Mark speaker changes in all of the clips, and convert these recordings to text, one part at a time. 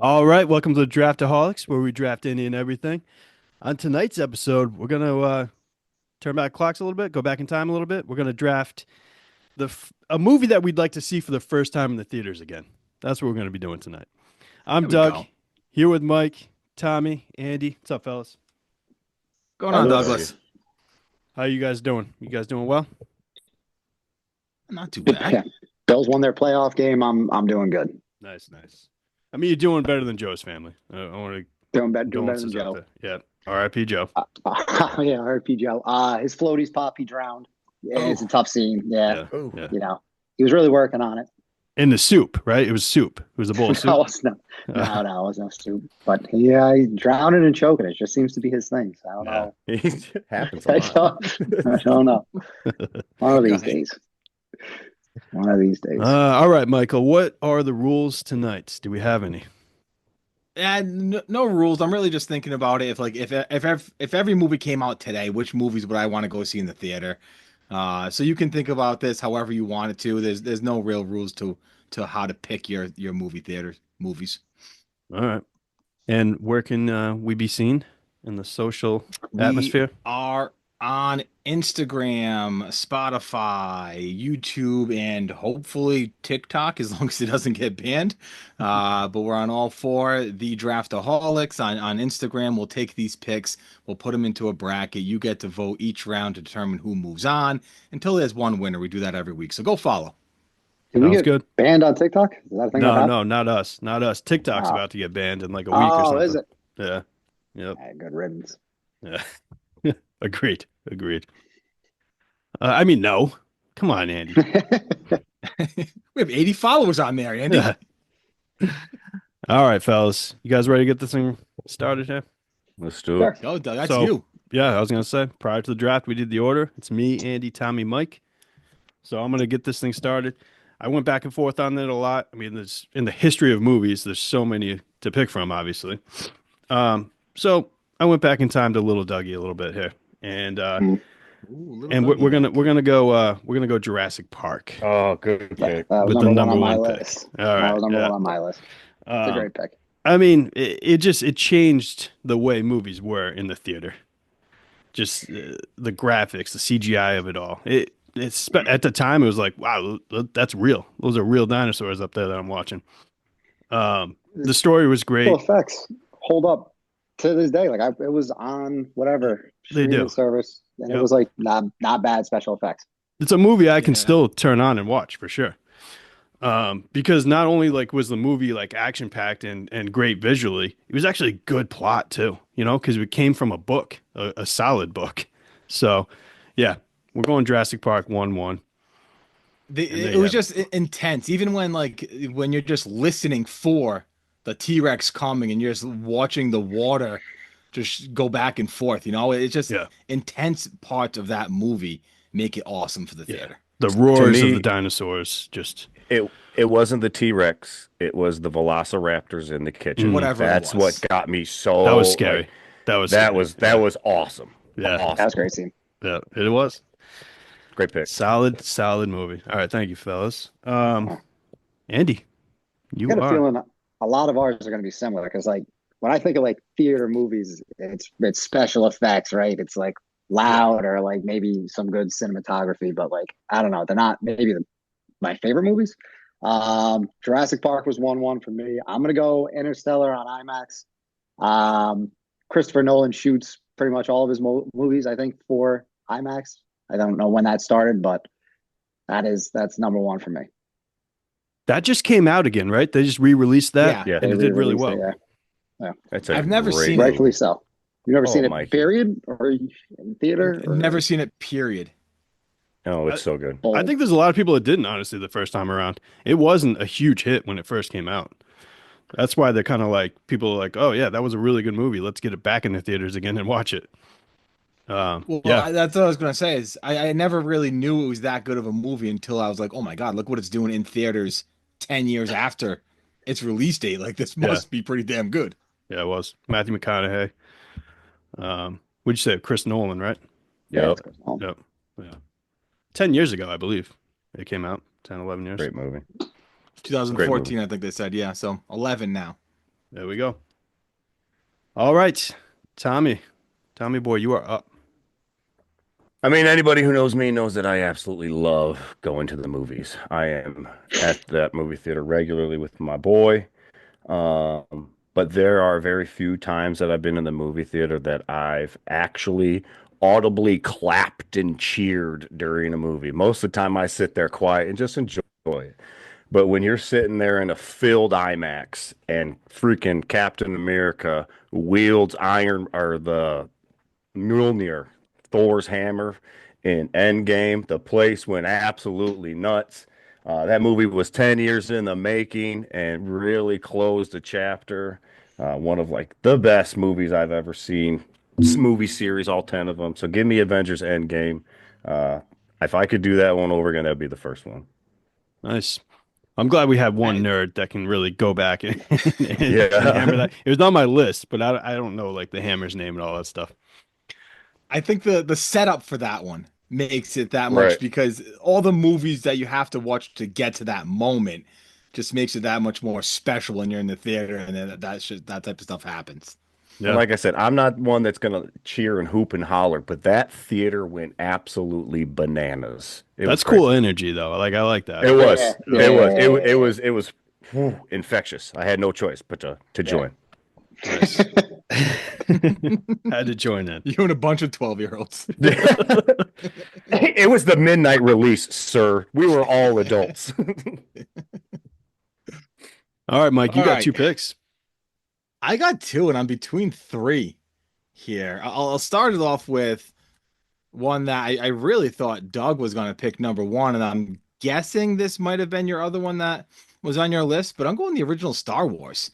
Speaker 1: All right, welcome to the Draftaholics, where we draft any and everything. On tonight's episode, we're gonna turn back clocks a little bit, go back in time a little bit. We're gonna draft a movie that we'd like to see for the first time in the theaters again. That's what we're gonna be doing tonight. I'm
Speaker 2: There we
Speaker 1: Doug,
Speaker 2: go.
Speaker 1: here with Mike, Tommy, Andy. What's up, fellas?
Speaker 2: Going
Speaker 3: Hi,
Speaker 2: on,
Speaker 3: Liz.
Speaker 2: Douglas?
Speaker 1: How you guys doing? You guys doing well?
Speaker 2: Not too
Speaker 3: Yeah.
Speaker 2: bad.
Speaker 3: Bills won their playoff game. I'm doing good.
Speaker 1: Nice, nice. I mean, you're doing better than Joe's family. I want to
Speaker 3: Doing better than
Speaker 1: condolences out
Speaker 3: Joe.
Speaker 1: there. Yeah. R.I.P. Joe.
Speaker 3: Yeah, RP Joe. His floaties pop. He drowned. Yeah, it's a
Speaker 2: Oh.
Speaker 3: tough scene. Yeah,
Speaker 1: Yeah,
Speaker 2: Oh.
Speaker 1: yeah.
Speaker 3: he was really working on it.
Speaker 1: In the soup, right? It was soup. It was a bowl of soup.
Speaker 3: No, it's no, no, it was no soup. But he drowning and choking. It just seems to be his thing. So I don't
Speaker 1: Yeah.
Speaker 3: know.
Speaker 4: It happens a
Speaker 3: I
Speaker 4: lot.
Speaker 3: don't know. One of these
Speaker 2: Okay.
Speaker 3: days. One of these days.
Speaker 1: All right, Michael. What are the rules tonight? Do we have any?
Speaker 2: No rules. I'm really just thinking about it. If every movie came out today, which movies would I want to go see in the theater? So you can think about this however you want it to. There's no real rules to how to pick your movie theater movies.
Speaker 1: All right. And where can we be seen in the social
Speaker 2: We
Speaker 1: atmosphere?
Speaker 2: are on Instagram, Spotify, YouTube, and hopefully TikTok, as long as it doesn't get banned. But we're on all four. The Draftaholics on Instagram. We'll take these picks, we'll put them into a bracket. You get to vote each round to determine who moves on until there's one winner. We do that every week. So go follow.
Speaker 3: Did we
Speaker 1: Sounds
Speaker 3: get
Speaker 1: good.
Speaker 3: banned on TikTok? Is that a thing that
Speaker 1: No,
Speaker 3: happened?
Speaker 1: no, not us. Not us. TikTok's
Speaker 3: Oh.
Speaker 1: about to get banned in like a week or
Speaker 3: Oh,
Speaker 1: something.
Speaker 3: is it?
Speaker 1: Yeah. Yep.
Speaker 3: Good riddance.
Speaker 1: Yeah. Agreed. Agreed. I mean, no. Come on, Andy.
Speaker 2: We have 80 followers on there, Andy.
Speaker 1: All right, fellas. You guys ready to get this thing started here?
Speaker 4: Let's do
Speaker 3: Sure.
Speaker 4: it.
Speaker 2: Go, Doug. That's
Speaker 1: So-
Speaker 2: you.
Speaker 1: Yeah, I was gonna say prior to the draft, we did the order. It's me, Andy, Tommy, Mike. So I'm gonna get this thing started. I went back and forth on it a lot. I mean, there's in the history of movies, there's so many to pick from, obviously. So I went back in time to Little Dougie a little bit here, and
Speaker 2: Ooh, little
Speaker 1: and
Speaker 2: Dougie.
Speaker 1: we're gonna go Jurassic Park
Speaker 4: Oh, good
Speaker 3: Yeah,
Speaker 4: pick.
Speaker 3: that was
Speaker 1: with the
Speaker 3: number one on
Speaker 1: number
Speaker 3: my
Speaker 1: one pick.
Speaker 3: list.
Speaker 1: All
Speaker 3: That
Speaker 1: right,
Speaker 3: was number
Speaker 1: yeah.
Speaker 3: one on my list. It's a great pick.
Speaker 1: I mean, it changed the way movies were in the theater. Just the graphics, the CGI of it all. At the time it was like, wow, that's real. Those are real dinosaurs up there that I'm watching. The story was great.
Speaker 3: Special effects hold up to this day. It was on whatever
Speaker 1: They do.
Speaker 3: streaming service, and
Speaker 1: Yep.
Speaker 3: it was like not bad special effects.
Speaker 1: It's a movie I can
Speaker 2: Yeah.
Speaker 1: still turn on and watch for sure. Because not only like was the movie like action packed and great visually, it was actually a good plot too. Because it came from a book, a solid book. So, yeah, we're going Jurassic Park 1-1. And there
Speaker 2: It
Speaker 1: you
Speaker 2: was
Speaker 1: have
Speaker 2: just intense. Even when you're just listening for the T-Rex coming and you're just watching the water just go back and forth, it's just
Speaker 1: Yeah.
Speaker 2: intense parts of that movie make it awesome for the
Speaker 1: Yeah.
Speaker 2: theater.
Speaker 1: The roars of
Speaker 4: me-
Speaker 1: the dinosaurs just
Speaker 4: It wasn't the T-Rex. It was the Velociraptors in the kitchen.
Speaker 2: Whatever it
Speaker 4: That's
Speaker 2: was.
Speaker 4: what got me so.
Speaker 1: that was scary.
Speaker 4: like,
Speaker 1: That was
Speaker 4: that
Speaker 1: scary.
Speaker 4: was that was awesome.
Speaker 1: Yeah.
Speaker 3: That
Speaker 4: Awesome.
Speaker 3: was a great scene.
Speaker 1: Yeah, it was.
Speaker 4: Great pick.
Speaker 1: Solid movie. All right, thank you, fellas. Andy, you
Speaker 3: I got a
Speaker 1: are.
Speaker 3: feeling a lot of ours are going to be similar because when I think of theater movies, it's special effects, right? It's loud or maybe some good cinematography, but I don't know, they're not maybe my favorite movies. Jurassic Park was 1-1 for me. I'm gonna go Interstellar on IMAX. Christopher Nolan shoots pretty much all of his movies, I think, for IMAX. I don't know when that started, but that's number one for me.
Speaker 1: That just came out again, right? They just re-released that,
Speaker 4: Yeah.
Speaker 1: and it did really
Speaker 3: re-released
Speaker 1: well.
Speaker 3: it, yeah.
Speaker 4: That's
Speaker 2: I've never
Speaker 4: great
Speaker 2: seen it.
Speaker 4: movie.
Speaker 3: Rightfully so. You've never
Speaker 4: Oh,
Speaker 3: seen it,
Speaker 4: Mikey.
Speaker 3: period, or in theater? Or
Speaker 2: Never seen it, period.
Speaker 4: Oh, it's so good.
Speaker 1: I think there's a lot of people that didn't, honestly, the first time around. It wasn't a huge hit when it first came out. That's why they're kind of like, people are like, oh, yeah, that was a really good movie. Let's get it back in the theaters again and watch it.
Speaker 2: Well,
Speaker 1: Yeah.
Speaker 2: that's what I was gonna say. Is I never really knew it was that good of a movie until I was like, oh my God, look what it's doing in theaters 10 years after its release date. Like this
Speaker 1: Yeah.
Speaker 2: must be pretty damn good.
Speaker 1: Yeah, it was. Matthew McConaughey. What'd you say? Chris Nolan, right?
Speaker 3: Yeah,
Speaker 4: Yep.
Speaker 3: it's cool.
Speaker 1: Yep. Yeah. 10 years ago, I believe. It came out. 10, 11 years.
Speaker 4: Great movie.
Speaker 2: 2014, I think they said. Yeah, so 11 now.
Speaker 1: There we go. All right, Tommy boy, you are up.
Speaker 4: I mean, anybody who knows me knows that I absolutely love going to the movies. I am at that movie theater regularly with my boy. But there are very few times that I've been in the movie theater that I've actually audibly clapped and cheered during a movie. Most of the time I sit there quiet and just enjoy it. But when you're sitting there in a filled IMAX and freaking Captain America wields iron or the Mjolnir, Thor's hammer in Endgame, the place went absolutely nuts. That movie was 10 years in the making and really closed a chapter. One of like the best movies I've ever seen. Movie series, all 10 of them. So give me Avengers Endgame. If I could do that one over again, that'd be the first one.
Speaker 1: Nice. I'm glad we have one nerd that can really go back and,
Speaker 4: Yeah.
Speaker 1: and hammer that. It was on my list, but I don't know like the hammer's name and all that stuff.
Speaker 2: I think the setup for that one makes it that much
Speaker 4: Right.
Speaker 2: because all the movies that you have to watch to get to that moment just makes it that much more special when you're in the theater and then that type of stuff happens.
Speaker 1: Yeah.
Speaker 4: And like I said, I'm not one that's gonna cheer and hoop and holler, but that theater went absolutely bananas. It
Speaker 1: That's
Speaker 4: was crazy.
Speaker 1: cool energy though. Like I like that.
Speaker 4: It was.
Speaker 3: Yeah.
Speaker 4: It was whew, infectious. I had no choice but to join.
Speaker 1: Nice. Had to join in.
Speaker 2: You and a bunch of 12-year-olds.
Speaker 4: It was the midnight release, sir. We were all adults.
Speaker 1: All right, Mike, you
Speaker 2: All
Speaker 1: got
Speaker 2: right.
Speaker 1: 2 picks.
Speaker 2: I got 2 and I'm between 3 here. I'll start it off with one that I really thought Doug was going to pick number 1, and I'm guessing this might have been your other one that was on your list, but I'm going the original Star Wars,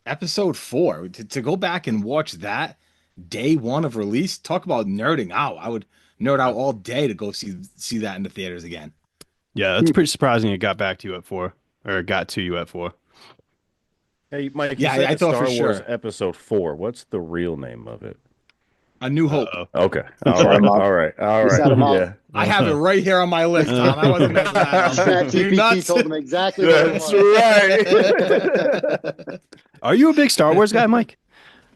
Speaker 2: Episode 4. To go back and watch that day 1 of release, talk about nerding out. I would nerd out all day to go see that in the theaters again.
Speaker 1: Yeah, that's pretty surprising it got back to you at 4 or it got to you at 4.
Speaker 4: Hey, Mike,
Speaker 2: Yeah,
Speaker 4: you said
Speaker 2: I thought
Speaker 4: Star
Speaker 2: for
Speaker 4: Wars
Speaker 2: sure.
Speaker 4: Episode 4. What's the real name of it?
Speaker 2: A New Hope.
Speaker 1: Uh-oh.
Speaker 4: Okay.
Speaker 3: Set
Speaker 4: All right.
Speaker 3: 'em up.
Speaker 4: All right. All
Speaker 3: You
Speaker 4: right.
Speaker 3: set 'em up.
Speaker 4: Yeah.
Speaker 2: I have it right here on my list, Tom. I wasn't messing that up. You
Speaker 3: ChatGPT
Speaker 2: nuts?
Speaker 3: told him exactly what it
Speaker 4: That's
Speaker 3: was.
Speaker 4: right.
Speaker 1: Are you a big Star Wars guy, Mike?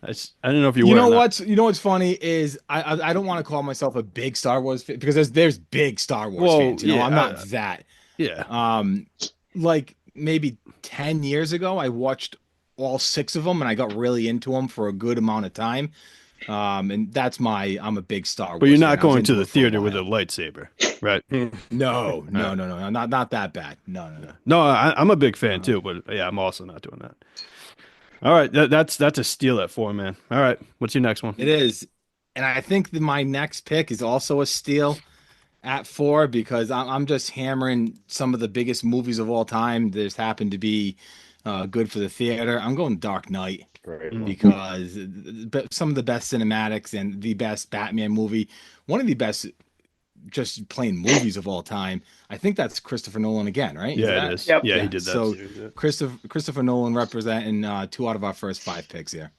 Speaker 1: I don't know if you
Speaker 2: You
Speaker 1: were.
Speaker 2: know
Speaker 1: or not.
Speaker 2: what's funny is I don't want to call myself a big Star Wars fan because there's big Star Wars
Speaker 1: Well,
Speaker 2: fans.
Speaker 1: yeah,
Speaker 2: I'm not that.
Speaker 1: Yeah.
Speaker 2: Like maybe 10 years ago, I watched all 6 of them and I got really into them for a good amount of time. And I'm a big Star Wars.
Speaker 1: But you're
Speaker 2: fan.
Speaker 1: not
Speaker 2: I was
Speaker 1: going
Speaker 2: into
Speaker 1: to the
Speaker 2: it for a
Speaker 1: theater with a
Speaker 2: while.
Speaker 1: lightsaber, right?
Speaker 2: No, not that bad. No.
Speaker 1: No, I'm a big fan too, but yeah, I'm also not doing that. All right, that's a steal at 4, man. All right, what's your next one?
Speaker 2: It is. And I think that my next pick is also a steal at 4 because I'm just hammering some of the biggest movies of all time. There's happened to be good for the theater. I'm going Dark Knight
Speaker 4: Great.
Speaker 2: because some of the best cinematics and the best Batman movie, one of the best just plain movies of all time. I think that's Christopher Nolan again, right?
Speaker 1: Yeah, it is.
Speaker 3: Yep.
Speaker 1: Yeah, he did that.
Speaker 2: So
Speaker 1: series, yeah.
Speaker 2: Christopher Nolan representing 2 out of our first 5 picks here.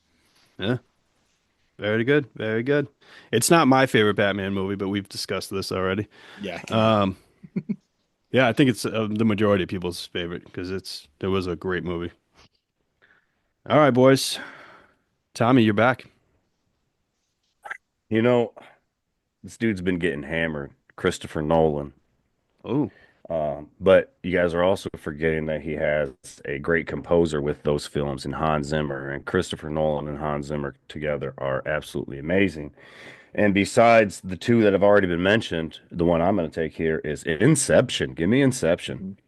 Speaker 1: Yeah. Very good. Very good. It's not my favorite Batman movie, but we've discussed this already.
Speaker 2: Yeah.
Speaker 1: Yeah, I think it's the majority of people's favorite because it was a great movie. All right, boys. Tommy, you're back.
Speaker 4: You know, this dude's been getting hammered, Christopher Nolan.
Speaker 1: Oh,
Speaker 4: But you guys are also forgetting that he has a great composer with those films in Hans Zimmer, and Christopher Nolan and Hans Zimmer together are absolutely amazing. And besides the 2 that have already been mentioned, the one I'm going to take here is Inception. Give me Inception.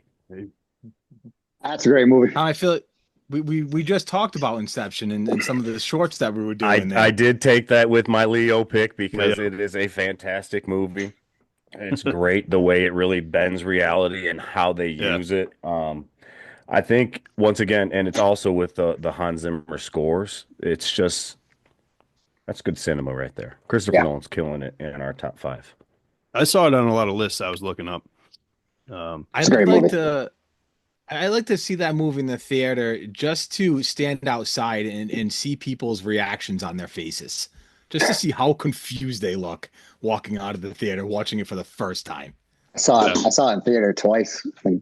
Speaker 3: That's a great movie.
Speaker 2: I feel it. We just talked about Inception and some of the shorts that we were doing there.
Speaker 4: I did take that with my Leo pick because
Speaker 1: Leo.
Speaker 4: it is a fantastic movie. It's great the way it really bends reality and how they
Speaker 1: Yeah.
Speaker 4: use it. I think once again, and it's also with the Hans Zimmer scores. It's just that's good cinema right there. Christopher
Speaker 3: Yeah.
Speaker 4: Nolan's killing it in our top 5.
Speaker 1: I saw it on a lot of lists I was looking up.
Speaker 2: I'd
Speaker 3: a great
Speaker 2: like
Speaker 3: movie.
Speaker 2: I like to see that movie in the theater just to stand outside and see people's reactions on their faces, just to see how confused they look walking out of the theater watching it for the first time.
Speaker 3: I saw it in theater twice, like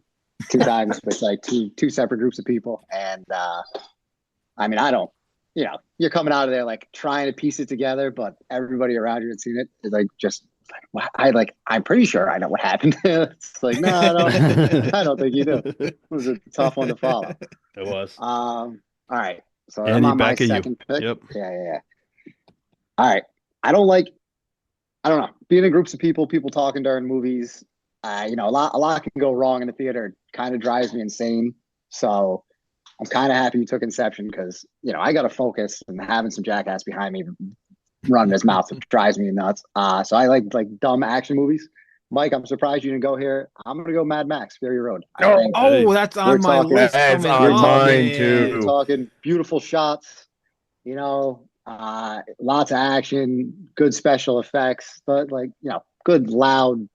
Speaker 3: 2 times with like two separate groups of people, and I mean, I don't, you're coming out of there like trying to piece it together, but everybody around you had seen it. Is like just I'm pretty sure I know what happened. It's like, no, I don't think you do. It was a tough one to follow.
Speaker 1: It was.
Speaker 3: All right. So I'm
Speaker 1: Andy,
Speaker 3: on my
Speaker 1: back at you.
Speaker 3: second pick.
Speaker 1: Yep.
Speaker 3: Yeah. All right. I don't know, being in groups of people talking during movies. A lot can go wrong in the theater. It kind of drives me insane. So I'm kind of happy you took Inception because, I got to focus, and having some jackass behind me running his mouth drives me nuts. So I like dumb action movies. Mike, I'm surprised you didn't go here. I'm going to go Mad Max, Fury Road.
Speaker 2: That's on my
Speaker 3: talking-
Speaker 2: list.
Speaker 4: That's
Speaker 2: coming
Speaker 4: on
Speaker 2: up,
Speaker 4: mine,
Speaker 2: man.
Speaker 4: too.
Speaker 3: We're talking beautiful shots, lots of action, good special effects, but good loud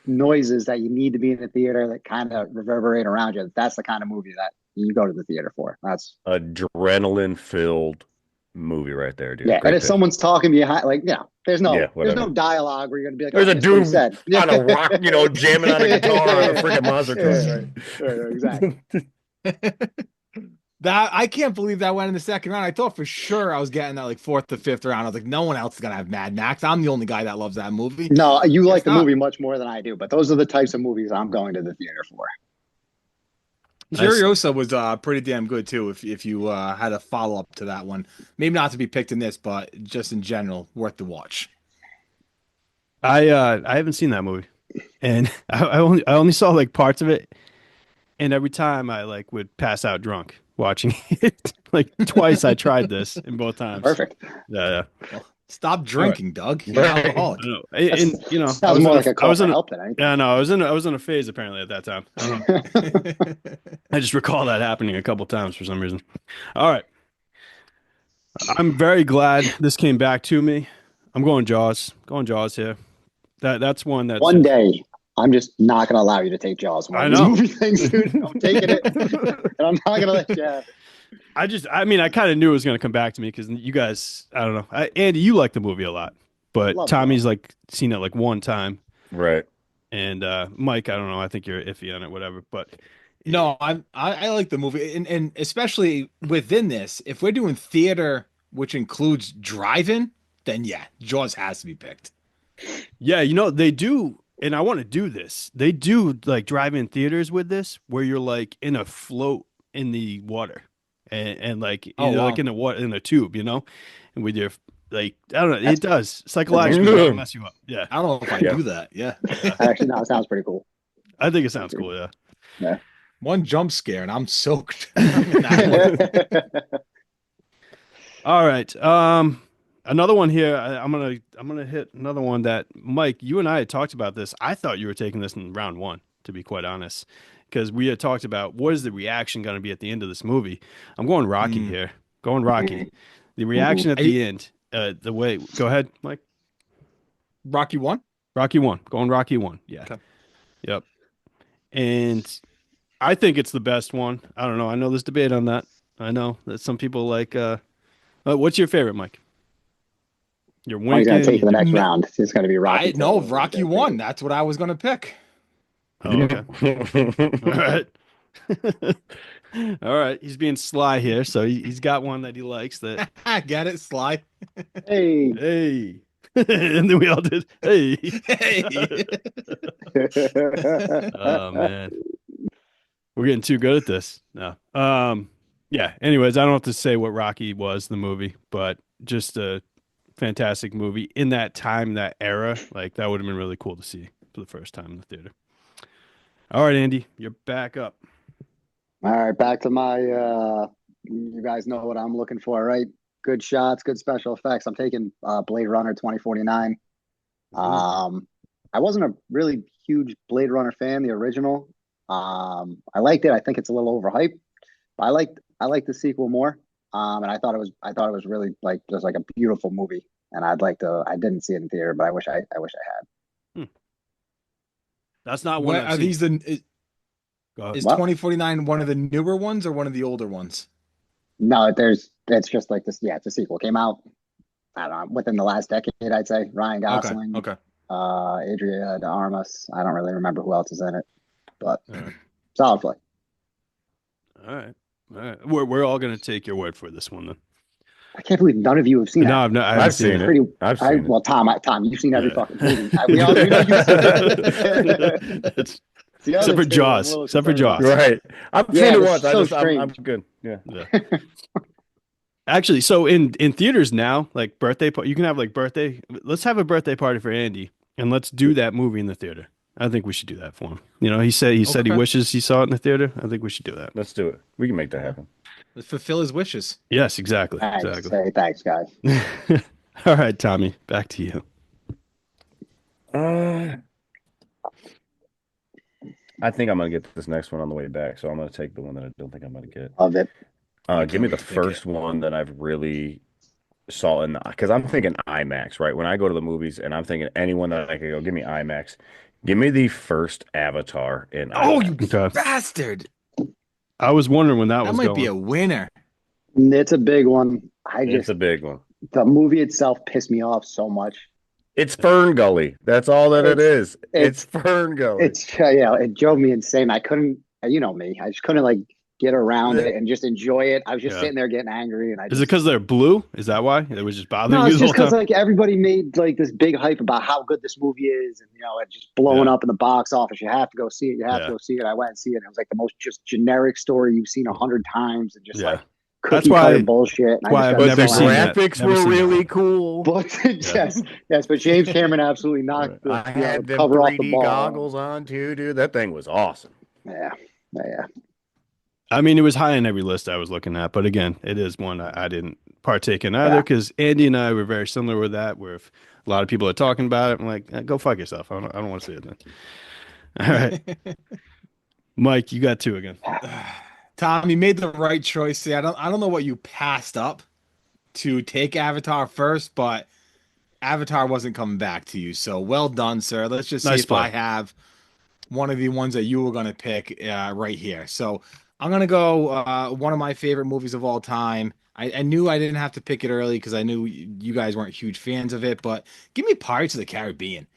Speaker 3: noises that you need to be in the theater that kind of reverberate around you. That's the kind of movie that you go to the theater for. That's
Speaker 4: Adrenaline filled movie right there, dude.
Speaker 3: yeah.
Speaker 4: Great
Speaker 3: And if
Speaker 4: pick.
Speaker 3: someone's talking behind, there's no
Speaker 4: whatever.
Speaker 3: dialogue where you're gonna be like,
Speaker 4: There's a
Speaker 3: "Oh, that's what he
Speaker 4: dude
Speaker 3: said."
Speaker 4: on a rock, jamming on a guitar on a freaking monster truck.
Speaker 3: Right, exactly.
Speaker 2: That I can't believe that went in the second round. I thought for sure I was getting that like fourth to fifth round. I was like, no one else is gonna have Mad Max. I'm the only guy that loves that movie.
Speaker 3: No, you like the
Speaker 2: not.
Speaker 3: movie much more than I do, but those are the types of movies I'm going to the theater for.
Speaker 1: Nice.
Speaker 2: Furiosa was pretty damn good too. If you had a follow up to that one, maybe not to be picked in this, but just in general, worth the watch.
Speaker 1: I haven't seen that movie, and I only saw like parts of it, and every time I would pass out drunk watching it. Like twice I tried this, and both times.
Speaker 3: Perfect.
Speaker 1: Yeah.
Speaker 2: Well, stop drinking, Doug. You're
Speaker 4: Right.
Speaker 2: an alcoholic.
Speaker 1: I know. And I
Speaker 3: Sounds
Speaker 1: was
Speaker 3: more
Speaker 1: in
Speaker 3: like a
Speaker 1: I
Speaker 3: call
Speaker 1: was
Speaker 3: for
Speaker 1: in
Speaker 3: help than anything.
Speaker 1: yeah, no, I was in a phase apparently at that time. I don't know. I just recall that happening a couple times for some reason. All right. I'm very glad this came back to me. I'm going Jaws. Going Jaws here. That's one that's
Speaker 3: One
Speaker 1: just-
Speaker 3: day, I'm just not going to allow you to take Jaws. One
Speaker 1: I
Speaker 3: of these
Speaker 1: know.
Speaker 3: movie things, dude. I'm taking it, and I'm not going to let you have it.
Speaker 1: I kind of knew it was going to come back to me because you guys, I don't know. Andy, you like the movie a lot, but
Speaker 3: Love it.
Speaker 1: Tommy's seen it one time.
Speaker 4: Right.
Speaker 1: And Mike, I don't know. I think you're iffy on it, whatever. But
Speaker 2: No, I like the movie, and especially within this, if we're doing theater, which includes driving, then yeah, Jaws has to be picked.
Speaker 1: yeah, they do, and I want to do this. They do drive-in theaters with this, where you're in a float in the water, and
Speaker 2: Oh, wow.
Speaker 1: in a water in a tube, and with your I don't know, it does psychologically mess you up. Yeah,
Speaker 2: I don't know if I
Speaker 4: Yeah.
Speaker 2: do that. Yeah,
Speaker 3: Actually, no, it sounds pretty cool.
Speaker 1: I think it sounds cool. Yeah.
Speaker 2: one jump scare and I'm soaked.
Speaker 1: All right. Another one here. I'm gonna hit another one that Mike, you and I had talked about this. I thought you were taking this in round one, to be quite honest, because we had talked about what is the reaction going to be at the end of this movie. I'm going Rocky here. Going Rocky. The reaction at the end. The way. Go ahead, Mike.
Speaker 2: Rocky 1?
Speaker 1: Rocky 1. Going Rocky 1. Yeah.
Speaker 2: Okay.
Speaker 1: Yep. And I think it's the best one. I don't know. I know there's debate on that. I know that some people like. What's your favorite, Mike? You're
Speaker 3: He's going to
Speaker 1: winking.
Speaker 3: take the next round. It's going to be Rocky.
Speaker 2: No, Rocky 1. That's what I was going to pick.
Speaker 1: Oh, okay. All right. All right. He's being sly here, so he's got one that he likes. That
Speaker 2: Get it, Sly?
Speaker 3: Hey.
Speaker 1: hey, and then we all did hey.
Speaker 2: Hey.
Speaker 1: Oh man, we're getting too good at this. No. Yeah. Anyways, I don't have to say what Rocky was the movie, but just a fantastic movie in that time, that era. That would have been really cool to see for the first time in the theater. All right, Andy, you're back up.
Speaker 3: All right, back to my. You guys know what I'm looking for, right? Good shots, good special effects. I'm taking Blade Runner 2049. I wasn't a really huge Blade Runner fan, the original. I liked it. I think it's a little overhyped. But I liked the sequel more. And I thought it was really just a beautiful movie. And I didn't see it in theater, but I wish I had.
Speaker 1: That's not one.
Speaker 2: Are these the?
Speaker 1: Go ahead.
Speaker 2: Is
Speaker 3: What?
Speaker 2: 2049 one of the newer ones or one of the older ones?
Speaker 3: No, it's just like this. Yeah, it's a sequel. Came out, I don't know, within the last decade, I'd say. Ryan Gosling,
Speaker 2: Okay.
Speaker 3: Adria de Armas. I don't really remember who else is in it, but
Speaker 1: All right.
Speaker 3: solid flick.
Speaker 1: All right. All right. We're all gonna take your word for this one then.
Speaker 3: I can't believe none of you have seen
Speaker 1: No,
Speaker 3: that.
Speaker 1: I haven't
Speaker 4: I've
Speaker 1: seen
Speaker 4: seen
Speaker 1: it.
Speaker 3: Pretty.
Speaker 4: I've seen it.
Speaker 3: Well, Tom, you've seen every
Speaker 1: Yeah.
Speaker 3: fucking movie. We know you've seen it.
Speaker 1: It's-
Speaker 3: It's the
Speaker 1: except
Speaker 3: other
Speaker 1: for
Speaker 3: two I'm a
Speaker 1: Jaws.
Speaker 3: little
Speaker 1: Except for
Speaker 3: concerned about.
Speaker 1: Jaws.
Speaker 4: Right. I've
Speaker 3: Yeah,
Speaker 4: seen it
Speaker 3: it's
Speaker 4: once.
Speaker 3: so
Speaker 4: I'm
Speaker 3: strange.
Speaker 4: good. Yeah.
Speaker 1: Yeah. Actually, so in theaters now, like you can have like birthday. Let's have a birthday party for Andy, and let's do that movie in the theater. I think we should do that for him. You know, he said he
Speaker 2: Okay.
Speaker 1: wishes he saw it in the theater. I think we should do that.
Speaker 4: Let's do it. We can make that happen.
Speaker 2: Let's fulfill his wishes.
Speaker 1: Yes, exactly,
Speaker 3: Thanks.
Speaker 1: exactly.
Speaker 3: Hey, thanks, guys.
Speaker 1: All right, Tommy, back to you.
Speaker 4: I think I'm gonna get this next one on the way back, so I'm gonna take the one that I don't think I'm gonna get.
Speaker 3: Love it.
Speaker 4: Give me the
Speaker 2: Pick it.
Speaker 4: first one that I've really saw in because I'm thinking IMAX, right? When I go to the movies and I'm thinking anyone that I could go, give me IMAX. Give me the first Avatar in
Speaker 2: Oh,
Speaker 4: IMAX.
Speaker 2: you
Speaker 1: Okay.
Speaker 2: bastard!
Speaker 1: I was wondering when that
Speaker 2: That
Speaker 1: was
Speaker 2: might
Speaker 1: going.
Speaker 2: be a winner.
Speaker 3: It's a big one.
Speaker 4: It's a big one.
Speaker 3: The movie itself pissed me off so much.
Speaker 4: It's Fern Gully. That's all that it is. It's Fern Gully.
Speaker 3: It drove me insane. I couldn't, you know me, I just couldn't like get around it and just enjoy it. I was just
Speaker 1: Yeah.
Speaker 3: sitting there getting angry, and I
Speaker 1: Is
Speaker 3: just,
Speaker 1: it because they're blue? Is that why it was just bothering
Speaker 3: no,
Speaker 1: you
Speaker 3: it's
Speaker 1: the
Speaker 3: just
Speaker 1: whole
Speaker 3: because
Speaker 1: time?
Speaker 3: like everybody made like this big hype about how good this movie is, and it just blowing
Speaker 1: Yeah.
Speaker 3: up in the box office. You have to go see it. You have
Speaker 1: Yeah.
Speaker 3: to go see it. I went and see it. And it was like the most just generic story you've seen 100 times, and just
Speaker 1: Yeah.
Speaker 3: like
Speaker 1: That's
Speaker 3: cookie
Speaker 1: why-
Speaker 3: cutter bullshit. And
Speaker 1: that's why
Speaker 3: I
Speaker 1: I've
Speaker 3: just
Speaker 4: but
Speaker 3: got
Speaker 4: the
Speaker 1: never
Speaker 3: so
Speaker 1: seen
Speaker 3: angry.
Speaker 1: that.
Speaker 4: graphics
Speaker 1: Never
Speaker 4: were
Speaker 1: seen that
Speaker 4: really
Speaker 1: one.
Speaker 4: cool.
Speaker 3: But yes, but James Cameron absolutely knocked the,
Speaker 4: I had
Speaker 3: the
Speaker 4: them
Speaker 3: cover off the
Speaker 4: 3D
Speaker 3: ball.
Speaker 4: goggles on too, dude. That thing was awesome.
Speaker 3: Yeah.
Speaker 1: I mean, it was high on every list I was looking at, but again, it is one I didn't partake in either
Speaker 3: Yeah.
Speaker 1: because Andy and I were very similar with that. Where if a lot of people are talking about it, I'm like, go fuck yourself. I don't want to see it then. All right, Mike, you got two again.
Speaker 2: Tom, you made the right choice. See, I don't know what you passed up to take Avatar first, but Avatar wasn't coming back to you. So well done, sir. Let's just see
Speaker 1: Nice
Speaker 2: if
Speaker 1: play.
Speaker 2: I have one of the ones that you were going to pick right here. So I'm going to go one of my favorite movies of all time. I knew I didn't have to pick it early because I knew you guys weren't huge fans of it, but give me Pirates of the Caribbean.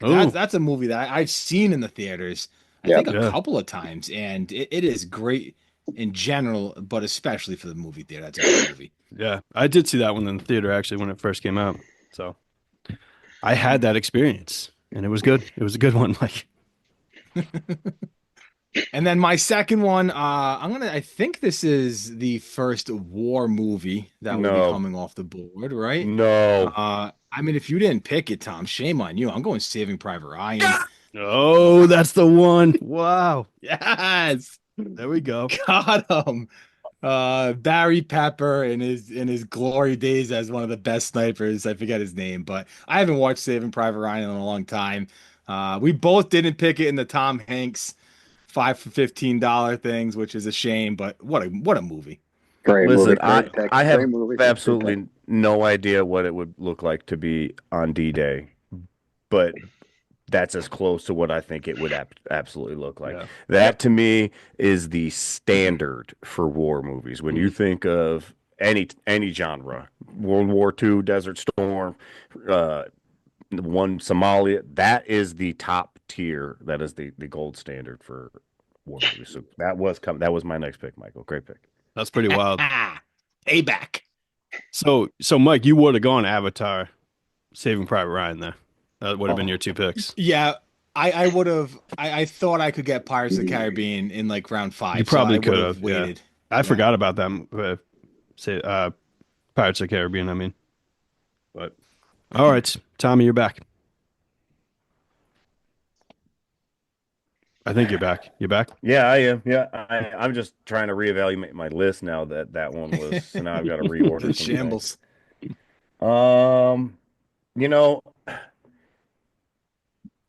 Speaker 1: Ooh.
Speaker 2: That's a movie that I've seen in the theaters, I
Speaker 3: Yep.
Speaker 2: think a
Speaker 1: Yeah.
Speaker 2: couple of times, and it is great in general, but especially for the movie theater. That's a great movie.
Speaker 1: Yeah, I did see that one in the theater actually when it first came out. So I had that experience, and it was good. It was a good one, Mike.
Speaker 2: And then my second one, I think this is the first war movie that will
Speaker 4: No.
Speaker 2: be coming off the board, right?
Speaker 4: No.
Speaker 2: I mean, if you didn't pick it, Tom, shame on you. I'm going Saving Private Ryan.
Speaker 1: Oh, that's the one. Wow,
Speaker 2: Yes,
Speaker 1: there we go.
Speaker 2: got him. Barry Pepper in his glory days as one of the best snipers. I forget his name, but I haven't watched Saving Private Ryan in a long time. We both didn't pick it in the Tom Hanks 5 for $15 things, which is a shame. But what a movie!
Speaker 3: Great
Speaker 4: Listen,
Speaker 3: movie. Great pick.
Speaker 4: I have
Speaker 3: Great movie. Great pick.
Speaker 4: absolutely no idea what it would look like to be on D-Day, but that's as close to what I think it would absolutely look like.
Speaker 1: Yeah.
Speaker 4: That to me is the standard for war movies. When you think of any genre, World War II, Desert Storm, one Somalia, that is the top tier. That is the gold standard for war movies. So that was my next pick, Michael. Great pick.
Speaker 1: That's pretty wild.
Speaker 2: Payback.
Speaker 1: So Mike, you would have gone Avatar, Saving Private Ryan there. That would have been your two picks.
Speaker 2: Yeah, I would have. I thought I could get Pirates of the Caribbean in like round 5.
Speaker 1: You probably
Speaker 2: so I
Speaker 1: could
Speaker 2: would
Speaker 1: have, yeah.
Speaker 2: waited.
Speaker 1: I forgot about them. Say Pirates of the Caribbean. I mean, but all right, Tommy, you're back. I think you're back. You back?
Speaker 4: Yeah, I am. Yeah, I'm just trying to reevaluate my list now that one was. So now I've got to reorder some things.
Speaker 2: Shambles.
Speaker 4: You know,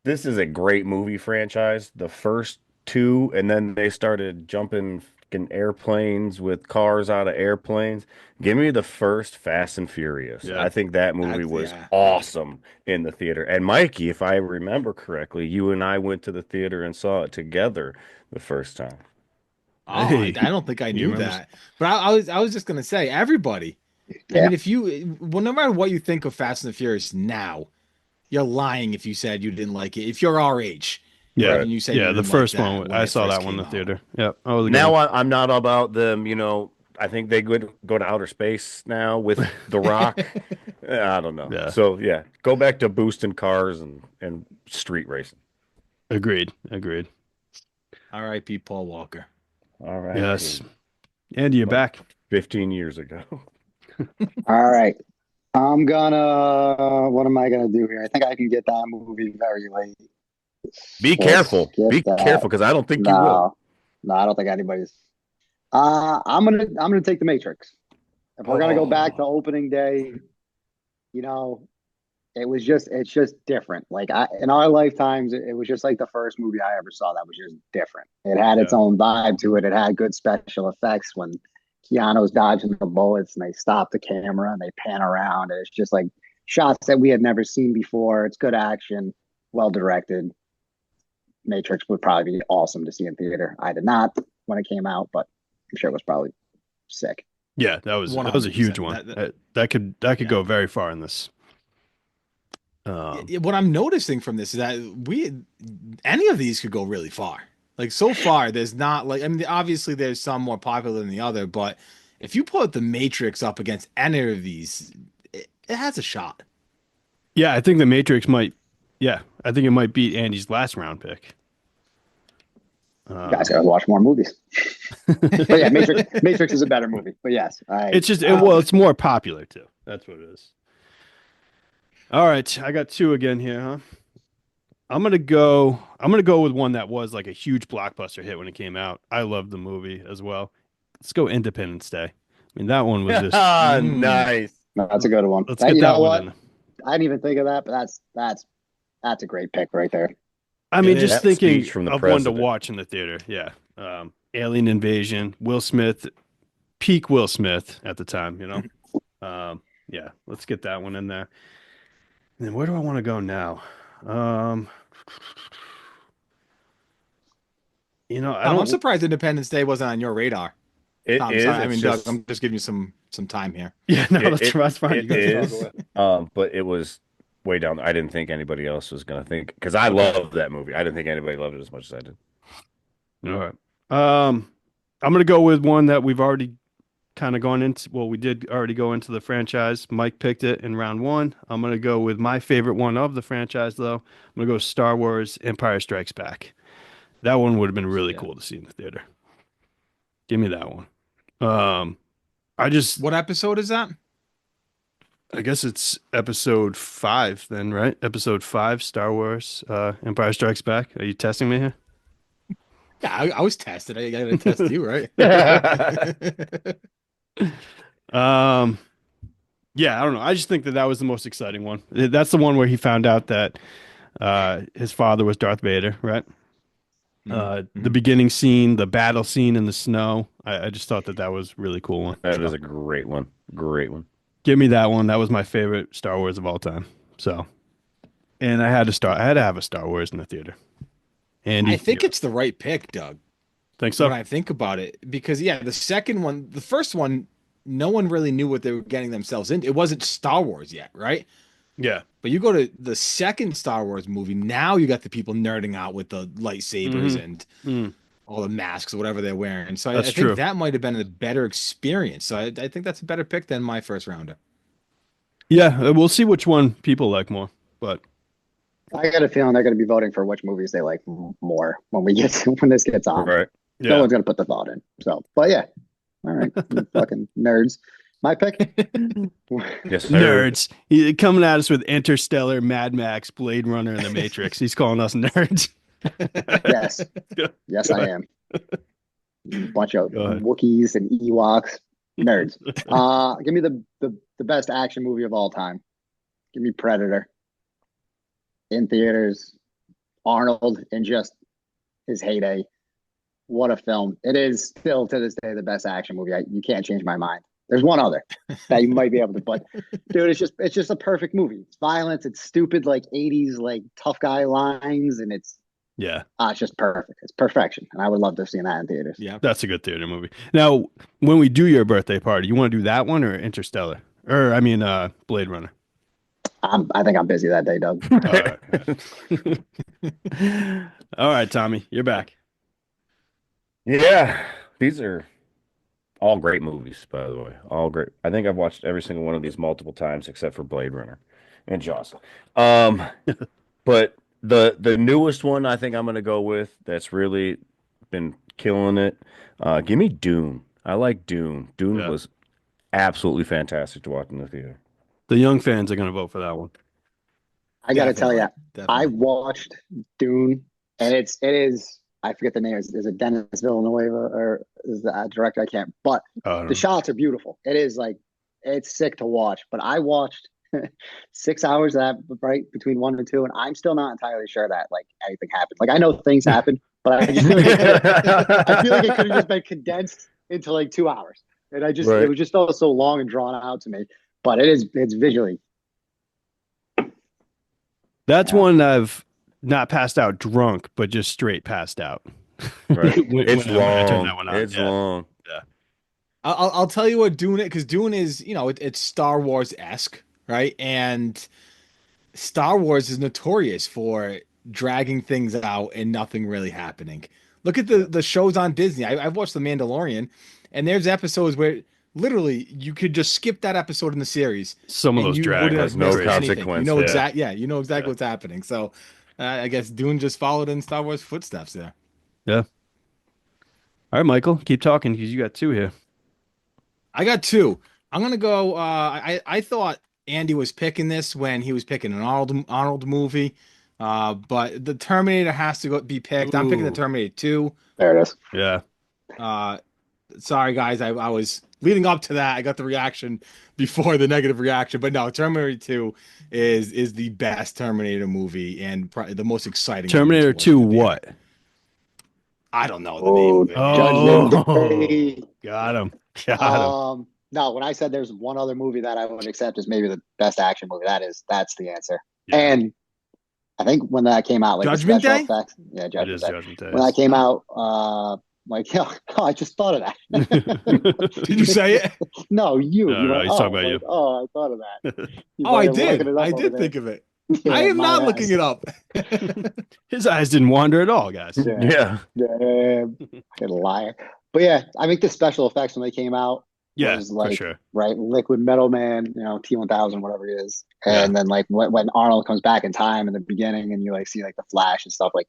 Speaker 4: this is a great movie franchise. The first two, and then they started jumping fucking airplanes with cars out of airplanes. Give me the first Fast and Furious.
Speaker 1: Yeah.
Speaker 4: I think that movie
Speaker 2: That's-
Speaker 4: was
Speaker 2: yeah.
Speaker 4: awesome in the theater. And Mikey, if I remember correctly, you and I went to the theater and saw it together the first time.
Speaker 2: Oh,
Speaker 1: Hey,
Speaker 2: I don't think I
Speaker 1: you
Speaker 2: knew
Speaker 1: remember-
Speaker 2: that. But I was just gonna say everybody. I
Speaker 3: Yeah.
Speaker 2: mean, if you no matter what you think of Fast and the Furious now, you're lying if you said you didn't like it. If you're our age,
Speaker 1: Yeah,
Speaker 2: And you said
Speaker 1: yeah.
Speaker 2: you
Speaker 1: The
Speaker 2: didn't
Speaker 1: first
Speaker 2: like that
Speaker 1: one,
Speaker 2: when
Speaker 1: I
Speaker 2: it
Speaker 1: saw
Speaker 2: first
Speaker 1: that one in the
Speaker 2: came out.
Speaker 1: theater. Yep. I was
Speaker 4: Now I'm not about them. I think they could go to outer space now with The Rock. I don't know.
Speaker 1: Yeah.
Speaker 4: So yeah, go back to boosting cars and street racing.
Speaker 1: Agreed.
Speaker 2: R.I.P. Paul Walker.
Speaker 4: All right.
Speaker 1: Yes. Andy, you're back.
Speaker 4: 15 years ago.
Speaker 3: All right. What am I gonna do here? I think I can get that movie very late.
Speaker 4: Be
Speaker 3: Let's
Speaker 4: careful.
Speaker 3: get
Speaker 4: Be
Speaker 3: that.
Speaker 4: careful, because I don't think you will.
Speaker 3: No, I don't think anybody's. I'm gonna take The Matrix. If we're gonna go back to opening day, you know, it's just different. Like in our lifetimes, it was just like the first movie I ever saw that was just different. It had its own vibe to it. It had good special effects when Keanu's dodging the bullets and they stop the camera and they pan around. And it's just like shots that we had never seen before. It's good action, well directed. Matrix would probably be awesome to see in theater. I did not when it came out, but I'm sure it was probably sick.
Speaker 1: Yeah, that was a huge one. That could go very far in this.
Speaker 2: What I'm noticing from this is that any of these could go really far. Like so far, there's not like, I mean, obviously there's some more popular than the other, but if you put the Matrix up against any of these, it has a shot.
Speaker 1: Yeah, I think the Matrix might. Yeah, I think it might beat Andy's last round pick.
Speaker 3: Guys gotta watch more movies. But yeah, Matrix is a better movie. But yes,
Speaker 1: it's more popular too. That's what it is. All right, I got two again here, huh? I'm gonna go with one that was like a huge blockbuster hit when it came out. I loved the movie as well. Let's go Independence Day. I mean, that one was just
Speaker 4: nice.
Speaker 3: No, that's a good one.
Speaker 1: Let's get that one in.
Speaker 3: I didn't even think of that, but that's a great pick right there.
Speaker 1: I mean,
Speaker 4: It
Speaker 1: just
Speaker 4: is.
Speaker 1: thinking
Speaker 4: Speech from the
Speaker 1: of one to
Speaker 4: president.
Speaker 1: watch in the theater. Yeah. Alien Invasion, Will Smith, peak Will Smith at the time, yeah, let's get that one in there. And then where do I want to go now? I'm
Speaker 2: surprised Independence Day wasn't on your radar.
Speaker 4: It
Speaker 2: I'm
Speaker 4: is.
Speaker 2: sorry. I
Speaker 4: It's
Speaker 2: mean,
Speaker 4: just-
Speaker 2: Doug, I'm just giving you some time here.
Speaker 1: Yeah, no, that's fine.
Speaker 4: It
Speaker 1: You guys
Speaker 4: is.
Speaker 1: talk away.
Speaker 4: But it was way down. I didn't think anybody else was gonna think, because I love that movie. I didn't think anybody loved it as much as I did.
Speaker 1: All right. I'm gonna go with one that we've already kind of gone into. Well, we did already go into the franchise. Mike picked it in round one. I'm gonna go with my favorite one of the franchise, though. I'm gonna go Star Wars: Empire Strikes Back. That one would have been really cool to see in the theater. Give me that one.
Speaker 2: What episode is that?
Speaker 1: I guess it's episode 5 then, right? Episode 5, Star Wars, Empire Strikes Back. Are you testing me here?
Speaker 2: Yeah, I was tested. I got to test you, right?
Speaker 1: Yeah, I don't know. I just think that was the most exciting one. That's the one where he found out that his father was Darth Vader, right? The beginning scene, the battle scene in the snow. I just thought that was really cool one.
Speaker 4: That is a great one. Great one.
Speaker 1: Give me that one. That was my favorite Star Wars of all time. So, and I had to have a Star Wars in the theater. And
Speaker 2: I think it's the right pick, Doug.
Speaker 1: Think so?
Speaker 2: When I think about it, because the first one, no one really knew what they were getting themselves into. It wasn't Star Wars yet, right?
Speaker 1: Yeah.
Speaker 2: But you go to the second Star Wars movie, now you got the people nerding out with the lightsabers and all the masks or whatever they're wearing. So I think that might have been a better experience. So I think that's a better pick than my first rounder.
Speaker 1: Yeah, we'll see which one people like more. But
Speaker 3: I got a feeling they're going to be voting for which movies they like more when this gets on.
Speaker 4: Right.
Speaker 1: yeah.
Speaker 3: No one's going to put the thought in. So, but yeah, all right, you fucking nerds. My pick.
Speaker 4: Yes, sir.
Speaker 1: Nerds. He coming at us with Interstellar, Mad Max, Blade Runner, and The Matrix. He's calling us nerds.
Speaker 3: Yes, yes, I am. Bunch of Wookiees and Ewoks, nerds. Give me the best action movie of all time. Give me Predator. In theaters, Arnold in just his heyday. What a film! It is still to this day the best action movie. You can't change my mind. There's one other that you might be able to, but dude, it's just a perfect movie. It's violence. It's stupid, like 80s, like tough guy lines, and it's just perfect. It's perfection, and I would love to have seen that in theaters.
Speaker 2: Yeah,
Speaker 1: that's a good theater movie. Now, when we do your birthday party, you want to do that one or Interstellar, or I mean, Blade Runner?
Speaker 3: I think I'm busy that day, Doug.
Speaker 1: All right. All right, Tommy, you're back.
Speaker 4: Yeah, these are all great movies, by the way. All great. I think I've watched every single one of these multiple times except for Blade Runner and Jaws. Um, but the newest one I think I'm gonna go with that's really been killing it. Give me Dune. I like Dune. Dune
Speaker 1: Yeah.
Speaker 4: was absolutely fantastic to watch in the theater.
Speaker 1: The young fans are going to vote for that one.
Speaker 3: I got to tell you, I
Speaker 2: Definitely.
Speaker 3: watched Dune, and it is. I forget the name. Is it Dennis Villeneuve or is the director? I can't. But
Speaker 1: I don't
Speaker 3: the
Speaker 1: know.
Speaker 3: shots are beautiful. It is like it's sick to watch. But I watched 6 hours of that right between 1 and 2, and I'm still not entirely sure that like anything happened. Like I know things happen, but I just feel like I feel like it could have just been condensed into like 2 hours, and it
Speaker 4: Right.
Speaker 3: was just felt so long and drawn out to me. But it's visually.
Speaker 1: That's
Speaker 3: Yeah.
Speaker 1: one I've not passed out drunk, but just straight passed out.
Speaker 4: Right.
Speaker 1: When
Speaker 4: It's
Speaker 1: when I turned
Speaker 4: long.
Speaker 1: that one on.
Speaker 4: It's
Speaker 1: Yeah.
Speaker 4: long.
Speaker 2: I'll tell you what Dune, because Dune is, it's Star Wars esque, right? And Star Wars is notorious for dragging things out and nothing really happening. Look at the shows on Disney. I've watched The Mandalorian, and there's episodes where literally you could just skip that episode in the series,
Speaker 1: Some of
Speaker 2: and
Speaker 1: those
Speaker 2: you
Speaker 1: drag
Speaker 2: wouldn't
Speaker 1: like
Speaker 2: have
Speaker 4: no
Speaker 2: missed
Speaker 1: crazy.
Speaker 2: anything.
Speaker 4: consequence,
Speaker 2: You know
Speaker 4: yeah.
Speaker 2: exactly, yeah, you know exactly
Speaker 1: Yeah.
Speaker 2: what's happening. So I guess Dune just followed in Star Wars footsteps there.
Speaker 1: Yeah. All right, Michael, keep talking because you got two here.
Speaker 2: I got two. I'm gonna go. I thought Andy was picking this when he was picking an Arnold movie, but the Terminator has to be picked. I'm picking the
Speaker 1: Ooh.
Speaker 2: Terminator 2.
Speaker 3: There it is.
Speaker 1: Yeah.
Speaker 2: Uh, sorry guys, I was leading up to that. I got the reaction before the negative reaction, but no, Terminator 2 is the best Terminator movie and probably the most exciting. movie to
Speaker 1: Terminator
Speaker 2: watch
Speaker 1: 2
Speaker 2: in the theater.
Speaker 1: what?
Speaker 2: I don't know the name of it, man.
Speaker 3: Judgment
Speaker 1: Oh,
Speaker 3: Day.
Speaker 1: got him. Got him.
Speaker 3: No, when I said there's one other movie that I would accept as maybe the best action movie, that's the answer.
Speaker 1: Yeah.
Speaker 3: And I think when that came out, like
Speaker 2: Judgment
Speaker 3: the special
Speaker 2: Day?
Speaker 3: effects, yeah,
Speaker 1: It
Speaker 3: Judgment
Speaker 1: is
Speaker 3: Day.
Speaker 1: Judgment Day.
Speaker 3: When that came out, like, yeah, I just thought of that.
Speaker 2: Did you say it?
Speaker 3: No, you.
Speaker 1: No,
Speaker 3: You
Speaker 1: no,
Speaker 3: went,
Speaker 1: he's talking about you.
Speaker 3: Oh, I thought of that. You
Speaker 2: Oh, I
Speaker 3: might have
Speaker 2: did.
Speaker 3: looking it up
Speaker 2: I
Speaker 3: over
Speaker 2: did
Speaker 3: there.
Speaker 2: think of it.
Speaker 3: Yeah,
Speaker 2: I am
Speaker 3: my
Speaker 2: not
Speaker 3: ass.
Speaker 2: looking it up.
Speaker 1: His eyes didn't wander at all, guys.
Speaker 3: Yeah.
Speaker 4: Yeah.
Speaker 3: Fucking liar. But yeah, I think the special effects when they came out
Speaker 1: Yeah,
Speaker 3: was
Speaker 1: for
Speaker 3: like
Speaker 1: sure.
Speaker 3: right, Liquid Metal Man, T1000, whatever it is, and then like when Arnold comes back in time in the beginning, and you like see like the Flash and stuff, like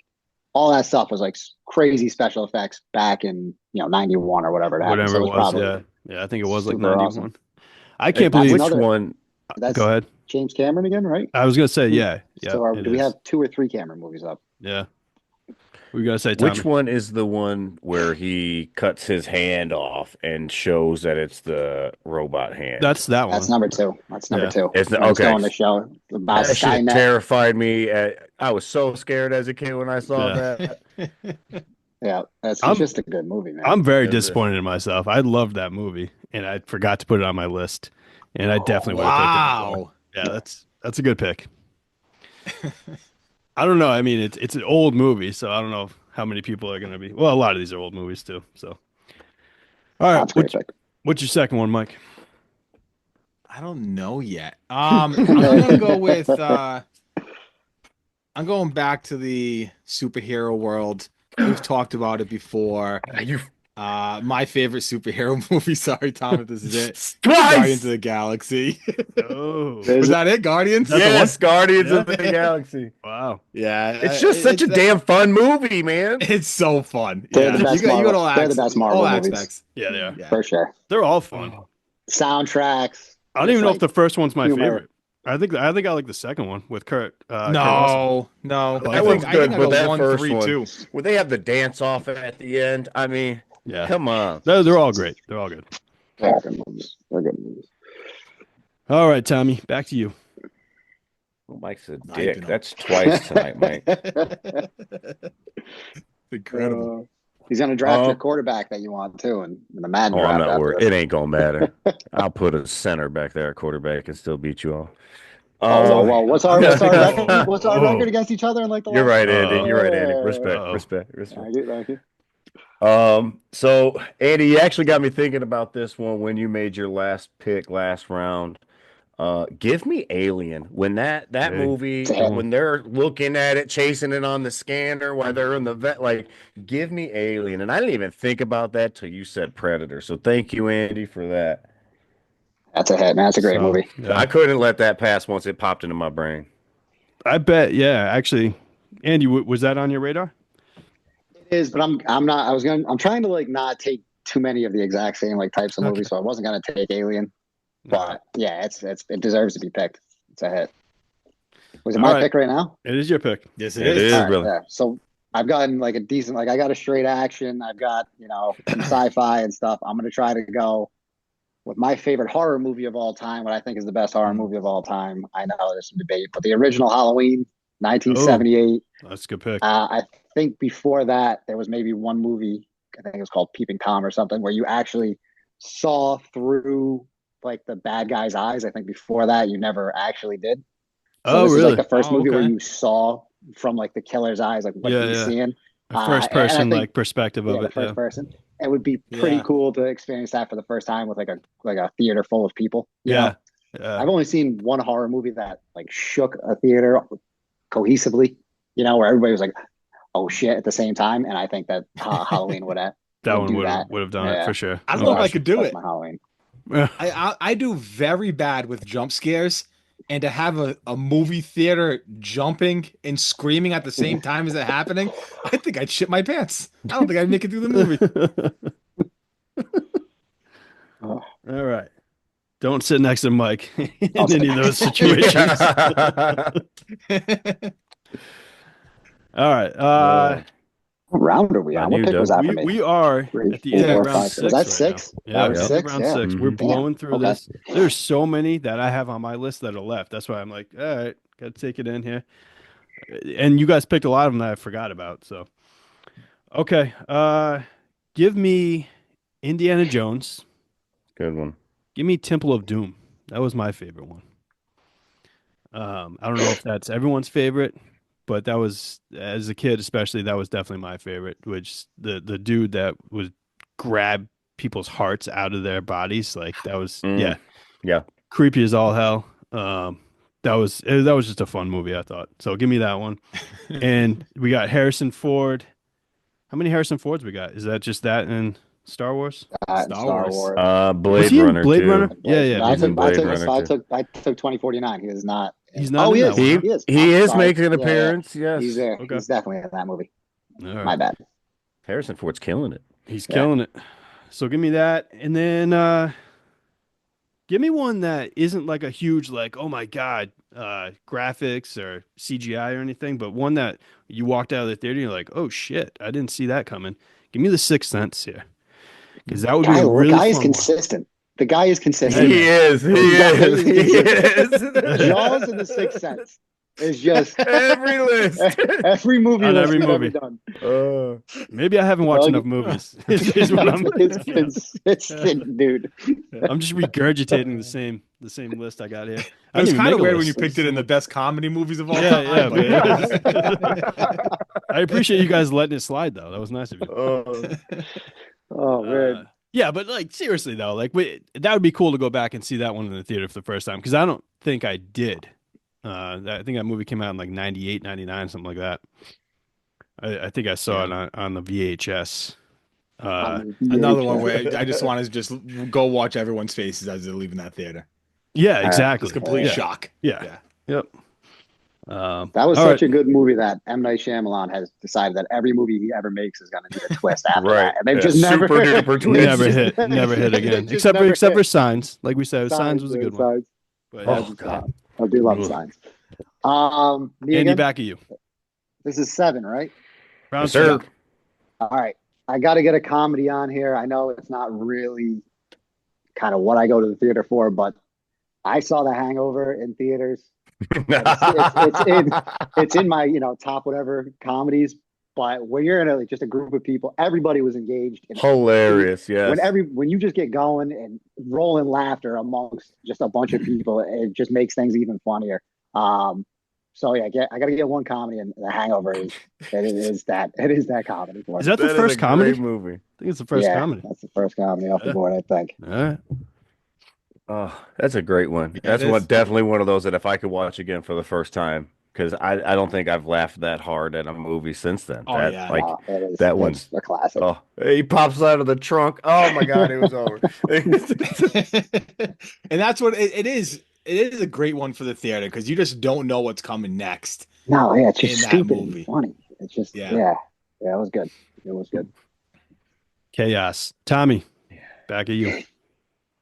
Speaker 3: all that stuff was like crazy special effects back in 91 or whatever it happened.
Speaker 1: Whatever
Speaker 3: So
Speaker 1: it was.
Speaker 3: probably
Speaker 1: Yeah. Yeah, I think it was like
Speaker 3: super
Speaker 1: 91.
Speaker 3: awesome.
Speaker 1: I can't
Speaker 3: That's
Speaker 1: believe.
Speaker 4: Which
Speaker 3: another-
Speaker 4: one?
Speaker 3: That's
Speaker 1: Go ahead.
Speaker 3: James Cameron again, right?
Speaker 1: I was going to say, yeah. Yeah.
Speaker 3: So
Speaker 1: it
Speaker 3: do we
Speaker 1: is.
Speaker 3: have 2 or 3 Cameron movies up?
Speaker 1: Yeah. We got to say, Tommy.
Speaker 4: Which one is the one where he cuts his hand off and shows that it's the robot hand?
Speaker 1: That's that one.
Speaker 3: That's number 2. That's number
Speaker 1: Yeah.
Speaker 3: 2.
Speaker 4: It's
Speaker 3: When it's
Speaker 4: okay.
Speaker 3: on the show about
Speaker 4: That shit
Speaker 3: Skynet.
Speaker 4: terrified me. I was so scared as a kid when I saw
Speaker 1: Yeah.
Speaker 4: that.
Speaker 3: Yeah, it's
Speaker 1: I'm-
Speaker 3: just a good movie, man.
Speaker 1: I'm very
Speaker 4: It is.
Speaker 1: disappointed in myself. I loved that movie, and I forgot to put it on my list. And I definitely would have picked it. Before.
Speaker 2: Wow.
Speaker 1: Yeah, that's a good pick. I don't know. I mean, it's an old movie, so I don't know how many people are going to be. Well, a lot of these are old movies too. So, all right,
Speaker 3: That's a great pick.
Speaker 1: what's your second one, Mike?
Speaker 2: I don't know yet. I'm gonna go with I'm going back to the superhero world. We've talked about it before.
Speaker 4: You
Speaker 2: My favorite superhero movie. Sorry, Tom, if this is it.
Speaker 4: twice.
Speaker 2: Guardians of the Galaxy.
Speaker 1: Oh,
Speaker 2: Was that it? Guardians?
Speaker 1: That's the
Speaker 4: Yes, Guardians
Speaker 1: Yeah.
Speaker 4: of the Galaxy.
Speaker 1: wow.
Speaker 2: Yeah.
Speaker 4: It's just such a damn fun movie, man.
Speaker 2: It's so fun.
Speaker 3: They're
Speaker 2: Yeah.
Speaker 3: the best
Speaker 2: You got all
Speaker 3: Marvel- they're the best Marvel
Speaker 2: all
Speaker 3: movies.
Speaker 2: aspects.
Speaker 1: Yeah, they are.
Speaker 2: Yeah.
Speaker 3: For sure.
Speaker 1: They're all fun.
Speaker 3: Soundtracks.
Speaker 1: I don't even know if
Speaker 3: like
Speaker 1: the first one's my
Speaker 3: humor.
Speaker 1: favorite. I think I like the second one with Kurt. Kurt Russell.
Speaker 2: No.
Speaker 1: That
Speaker 2: I
Speaker 4: one's
Speaker 2: think
Speaker 4: good,
Speaker 2: I
Speaker 4: but
Speaker 2: go
Speaker 4: that
Speaker 2: 1,
Speaker 4: first
Speaker 2: 3,
Speaker 4: one-
Speaker 2: 2.
Speaker 4: When they have the dance off at the end, I mean,
Speaker 1: Yeah,
Speaker 4: come on.
Speaker 1: they're all great. They're all good.
Speaker 3: They're good movies. They're good movies.
Speaker 1: All right, Tommy, back to you.
Speaker 4: Mike's a
Speaker 2: Hyping
Speaker 4: dick.
Speaker 2: him.
Speaker 4: That's twice tonight, Mike.
Speaker 2: Incredible.
Speaker 3: He's gonna draft
Speaker 4: Oh.
Speaker 3: your quarterback that you want too, and the Madden
Speaker 4: Oh,
Speaker 3: draft.
Speaker 4: I'm not
Speaker 3: after
Speaker 4: worried.
Speaker 3: this.
Speaker 4: It ain't gonna matter. I'll put a center back there, a quarterback, and still beat you all.
Speaker 3: Well, what's our record? What's our
Speaker 1: Whoa.
Speaker 3: record against each other in like the
Speaker 4: You're
Speaker 3: last-
Speaker 4: right, Andy. You're right, Andy.
Speaker 3: Uh,
Speaker 4: Respect,
Speaker 1: Uh-oh.
Speaker 4: respect.
Speaker 3: Thank you, thank you.
Speaker 4: So Andy, you actually got me thinking about this one when you made your last pick last round. Give me Alien. When that
Speaker 1: Hey,
Speaker 4: movie,
Speaker 3: Damn.
Speaker 4: when they're looking at it, chasing it on the scanner while they're in the vet, like, give me Alien. And I didn't even think about that till you said Predator. So thank you, Andy, for that.
Speaker 3: That's a hit, man. That's a great
Speaker 1: so,
Speaker 3: movie.
Speaker 1: yeah.
Speaker 4: I couldn't let that pass once it popped into my brain.
Speaker 1: I bet. Yeah, actually, Andy, was that on your radar?
Speaker 3: It is, but I'm not. I'm trying to like not take too many of the exact same like types of
Speaker 1: Okay.
Speaker 3: movies, so I wasn't gonna take Alien.
Speaker 1: All right.
Speaker 3: But yeah, it deserves to be picked. It's a hit. Was it
Speaker 1: All
Speaker 3: my
Speaker 1: right.
Speaker 3: pick right now?
Speaker 1: It is your pick.
Speaker 2: Yes,
Speaker 4: It
Speaker 2: it is.
Speaker 4: is.
Speaker 3: All right,
Speaker 4: brother.
Speaker 3: yeah. So I've gotten like a decent, like I got a straight action. I've got some sci-fi and stuff. I'm gonna try to go with my favorite horror movie of all time. What I think is the best horror movie of all time. I know there's some debate, but the original Halloween, 1978.
Speaker 1: That's a good pick.
Speaker 3: I think before that there was maybe one movie. I think it was called Peeping Tom or something, where you actually saw through like the bad guy's eyes. I think before that you never actually did. So
Speaker 1: Oh,
Speaker 3: this is
Speaker 1: really?
Speaker 3: like the first
Speaker 1: Oh,
Speaker 3: movie where
Speaker 1: okay.
Speaker 3: you saw from like the killer's eyes, like what
Speaker 1: Yeah,
Speaker 3: he's
Speaker 1: yeah.
Speaker 3: seeing.
Speaker 1: A first
Speaker 3: And I
Speaker 1: person
Speaker 3: think
Speaker 1: like perspective
Speaker 3: yeah,
Speaker 1: of
Speaker 3: the
Speaker 1: it.
Speaker 3: first
Speaker 1: Yeah.
Speaker 3: person. It would be pretty
Speaker 2: Yeah.
Speaker 3: cool to experience that for the first time with like a theater full of people. You
Speaker 1: Yeah.
Speaker 3: know? I've only seen one horror movie that like shook a theater cohesively, where everybody was like, "Oh shit!" at the same time, and I think that Halloween would
Speaker 1: That
Speaker 3: would
Speaker 1: one
Speaker 3: do
Speaker 1: would
Speaker 3: that.
Speaker 1: have done it
Speaker 3: Yeah.
Speaker 1: for sure.
Speaker 2: I don't
Speaker 1: No
Speaker 2: know if I
Speaker 1: question.
Speaker 2: could do
Speaker 3: That's
Speaker 2: it.
Speaker 3: my Halloween.
Speaker 2: I do very bad with jump scares, and to have a movie theater jumping and screaming at the same time as it happening, I think I'd shit my pants. I don't think I'd make it through the movie.
Speaker 3: Oh.
Speaker 1: All right. Don't sit next to Mike in
Speaker 3: I'll
Speaker 1: any of those situations. All right.
Speaker 3: What round are we
Speaker 4: On
Speaker 3: on? What
Speaker 4: you,
Speaker 3: pick was
Speaker 4: Doug.
Speaker 3: that for me?
Speaker 1: We are
Speaker 3: 3,
Speaker 1: at the end
Speaker 3: 4,
Speaker 1: of round
Speaker 3: 5.
Speaker 1: six.
Speaker 3: Was that
Speaker 1: right
Speaker 3: 6?
Speaker 1: now.
Speaker 3: That
Speaker 1: Yeah,
Speaker 3: was
Speaker 1: we're at
Speaker 3: 6.
Speaker 1: round
Speaker 3: Yeah.
Speaker 1: 6. We're
Speaker 4: Mhm.
Speaker 1: blowing through
Speaker 3: Okay.
Speaker 1: this. There's so many that I have on my list that are left. That's why I'm like, all right, got to take it in here. And you guys picked a lot of them that I forgot about. So, okay. Give me Indiana Jones.
Speaker 4: Good one.
Speaker 1: Give me Temple of Doom. That was my favorite one. I don't know if that's everyone's favorite, but that was, as a kid especially, that was definitely my favorite. Which the dude that would grab people's hearts out of their bodies, like that was
Speaker 4: Yeah.
Speaker 1: creepy as all hell. That was just a fun movie, I thought. So give me that one. And we got Harrison Ford. How many Harrison Fords we got? Is that just that and Star Wars?
Speaker 2: Star Wars.
Speaker 1: Was
Speaker 4: Blade
Speaker 1: he in
Speaker 4: Runner
Speaker 1: Blade
Speaker 4: too.
Speaker 1: Runner? Yeah, yeah.
Speaker 3: I
Speaker 4: He's in
Speaker 3: took,
Speaker 4: Blade Runner
Speaker 3: I took 2049. He is not.
Speaker 1: He's not
Speaker 3: Oh,
Speaker 1: in
Speaker 3: he
Speaker 1: that
Speaker 3: is.
Speaker 1: one.
Speaker 3: He is.
Speaker 4: He
Speaker 3: I'm
Speaker 4: is
Speaker 3: sorry.
Speaker 4: making an
Speaker 3: Yeah, yeah.
Speaker 4: appearance. Yes.
Speaker 3: He's there.
Speaker 1: Okay.
Speaker 3: He's definitely in that movie.
Speaker 1: All right.
Speaker 3: My bad.
Speaker 4: Harrison Ford's killing it.
Speaker 1: He's
Speaker 3: Yeah.
Speaker 1: killing it. So give me that. And then give me one that isn't like a huge, like, oh my God, graphics or CGI or anything, but one that you walked out of the theater and you're like, oh shit, I didn't see that coming. Give me The Sixth Sense here. Because that would be a really
Speaker 3: guy is
Speaker 1: fun one.
Speaker 3: consistent. The guy is consistent.
Speaker 4: He is. He is. He is.
Speaker 3: Jaws and The Sixth Sense is just
Speaker 4: Every list.
Speaker 3: every movie
Speaker 1: On
Speaker 3: list
Speaker 1: every
Speaker 3: we've
Speaker 1: movie.
Speaker 3: ever done.
Speaker 1: Maybe I haven't watched
Speaker 3: Doug-
Speaker 1: enough movies. is what I'm,
Speaker 3: It's consistent, dude.
Speaker 1: I'm just regurgitating the same list I got here.
Speaker 2: It was kind of weird when you
Speaker 1: list.
Speaker 2: picked it in the best comedy movies of all
Speaker 1: Yeah,
Speaker 2: time.
Speaker 1: yeah,
Speaker 2: but-
Speaker 1: I appreciate you guys letting it slide though. That was nice of you.
Speaker 3: Oh man.
Speaker 1: Yeah, but like seriously though, like that would be cool to go back and see that one in the theater for the first time because I don't think I did. I think that movie came out in like 98, 99, something like that. I think I saw it on the VHS.
Speaker 2: Another one where I just want to just go watch everyone's faces as they're leaving that theater.
Speaker 1: Yeah, exactly.
Speaker 2: Just complete
Speaker 1: yeah.
Speaker 2: shock.
Speaker 1: Yeah. Yep.
Speaker 3: That was
Speaker 1: all
Speaker 3: such
Speaker 1: right.
Speaker 3: a good movie that M. Night Shyamalan has decided that every movie he ever makes is going to need a twist after
Speaker 4: Right.
Speaker 3: that. And they've
Speaker 4: Yeah,
Speaker 3: just never,
Speaker 4: super duper twist.
Speaker 1: Never hit again.
Speaker 3: Just
Speaker 1: except
Speaker 3: never
Speaker 1: for
Speaker 3: hit.
Speaker 1: Signs. Like we said, Signs was a good one.
Speaker 3: Signs.
Speaker 1: But
Speaker 4: Oh, God.
Speaker 3: I do love
Speaker 1: Ugh.
Speaker 3: Signs. Me
Speaker 1: Andy,
Speaker 3: again?
Speaker 1: back at you.
Speaker 3: This is 7, right?
Speaker 1: Round
Speaker 4: Yes, sir.
Speaker 1: 7.
Speaker 3: All right. I got to get a comedy on here. I know it's not really kind of what I go to the theater for, but I saw The Hangover in theaters. It's in my top whatever comedies. But when you're in just a group of people, everybody was engaged. And
Speaker 4: Hilarious. Yes.
Speaker 3: when you just get going and rolling laughter amongst just a bunch of people, it just makes things even funnier. So yeah, I got to get one comedy, and The Hangover is that comedy for me.
Speaker 1: Is that the
Speaker 4: That is
Speaker 1: first
Speaker 4: a
Speaker 1: comedy?
Speaker 4: great movie.
Speaker 1: I think it's the first
Speaker 3: Yeah,
Speaker 1: comedy.
Speaker 3: That's the first comedy off the board, I think.
Speaker 1: All right.
Speaker 4: Oh, that's a great one.
Speaker 2: Yeah,
Speaker 4: That's
Speaker 2: it
Speaker 4: one
Speaker 2: is.
Speaker 4: definitely one of those that if I could watch again for the first time, because I don't think I've laughed that hard at a movie since then.
Speaker 2: Oh
Speaker 4: That
Speaker 2: yeah.
Speaker 4: like
Speaker 3: No, it is.
Speaker 4: that
Speaker 3: It's
Speaker 4: one's
Speaker 3: a classic.
Speaker 4: oh he pops out of the trunk. Oh my God, it was over.
Speaker 2: And that's what it is. It is a great one for the theater because you just don't know what's coming next
Speaker 3: No, yeah, it's
Speaker 2: in
Speaker 3: just
Speaker 2: that
Speaker 3: stupid and
Speaker 2: movie.
Speaker 3: funny. It's just
Speaker 2: Yeah.
Speaker 3: yeah, it was good. It was good.
Speaker 1: Chaos. Tommy, back at you.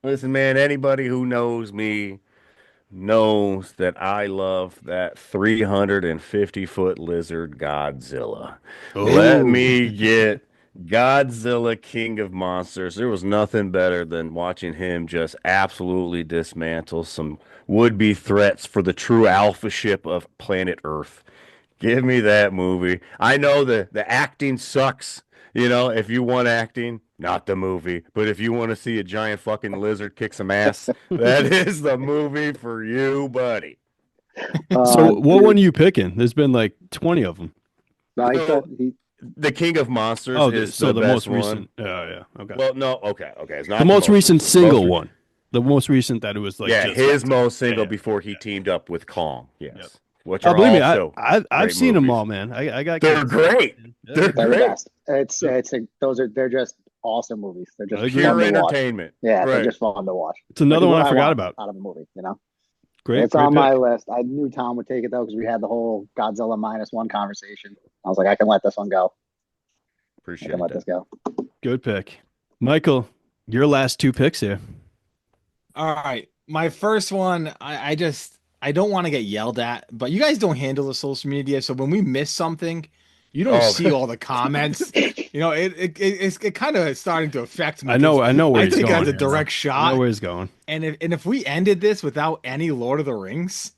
Speaker 4: Listen, man, anybody who knows me knows that I love that 350-foot lizard Godzilla. Let me get Godzilla King of Monsters. There was nothing better than watching him just absolutely dismantle some would-be threats for the true alpha ship of planet Earth. Give me that movie. I know the acting sucks. You know, if you want acting, not the movie. But if you want to see a giant fucking lizard kick some ass, that is the movie for you, buddy.
Speaker 1: So what
Speaker 3: Dude,
Speaker 1: one are you picking? There's been like 20 of them.
Speaker 3: no, he
Speaker 4: So,
Speaker 3: said
Speaker 4: The King of Monsters
Speaker 1: Oh,
Speaker 4: is
Speaker 1: so
Speaker 4: the
Speaker 1: the
Speaker 4: best
Speaker 1: most
Speaker 4: one.
Speaker 1: recent. Oh, yeah. Okay.
Speaker 4: Well, no, okay. It's not
Speaker 1: The most recent
Speaker 4: recent.
Speaker 1: single
Speaker 4: Most-
Speaker 1: one. The most recent that it was like
Speaker 4: Yeah,
Speaker 1: just
Speaker 4: his most single
Speaker 1: yeah.
Speaker 4: before he teamed up with Kong. Yes.
Speaker 1: Yep.
Speaker 4: Which
Speaker 1: Oh,
Speaker 4: are
Speaker 1: believe me,
Speaker 4: also
Speaker 1: I've
Speaker 4: great
Speaker 1: seen them
Speaker 4: movies.
Speaker 1: all, man. I got
Speaker 4: They're
Speaker 1: kids.
Speaker 4: great.
Speaker 1: Yeah.
Speaker 4: They're
Speaker 3: they're the
Speaker 4: great.
Speaker 3: best. They're just awesome movies. They're just
Speaker 1: Agreed.
Speaker 3: fun
Speaker 4: Pure
Speaker 3: to watch.
Speaker 4: entertainment.
Speaker 3: Yeah, they're
Speaker 4: Right.
Speaker 3: just fun to watch.
Speaker 1: It's another
Speaker 3: Like,
Speaker 1: one
Speaker 3: what
Speaker 1: I forgot
Speaker 3: want
Speaker 1: about.
Speaker 3: out of a movie. You know,
Speaker 1: Great,
Speaker 3: it's
Speaker 1: great
Speaker 3: on my
Speaker 1: pick.
Speaker 3: list. I knew Tom would take it though because we had the whole Godzilla -1 conversation. I was like, I can let this one go. I
Speaker 4: Appreciate
Speaker 3: can let this
Speaker 4: that.
Speaker 3: go.
Speaker 1: Good pick. Michael, your last two picks here.
Speaker 2: All right. My first one, I don't want to get yelled at, but you guys don't handle the social media. So when we miss something, you don't
Speaker 4: Oh.
Speaker 2: see all the comments. You know, it's kind of starting to affect me.
Speaker 1: I know where
Speaker 2: I
Speaker 1: he's
Speaker 2: think
Speaker 1: going.
Speaker 2: it has a
Speaker 1: here.
Speaker 2: direct
Speaker 1: I
Speaker 2: shot.
Speaker 1: know where he's going.
Speaker 2: And if we ended this without any Lord of the Rings,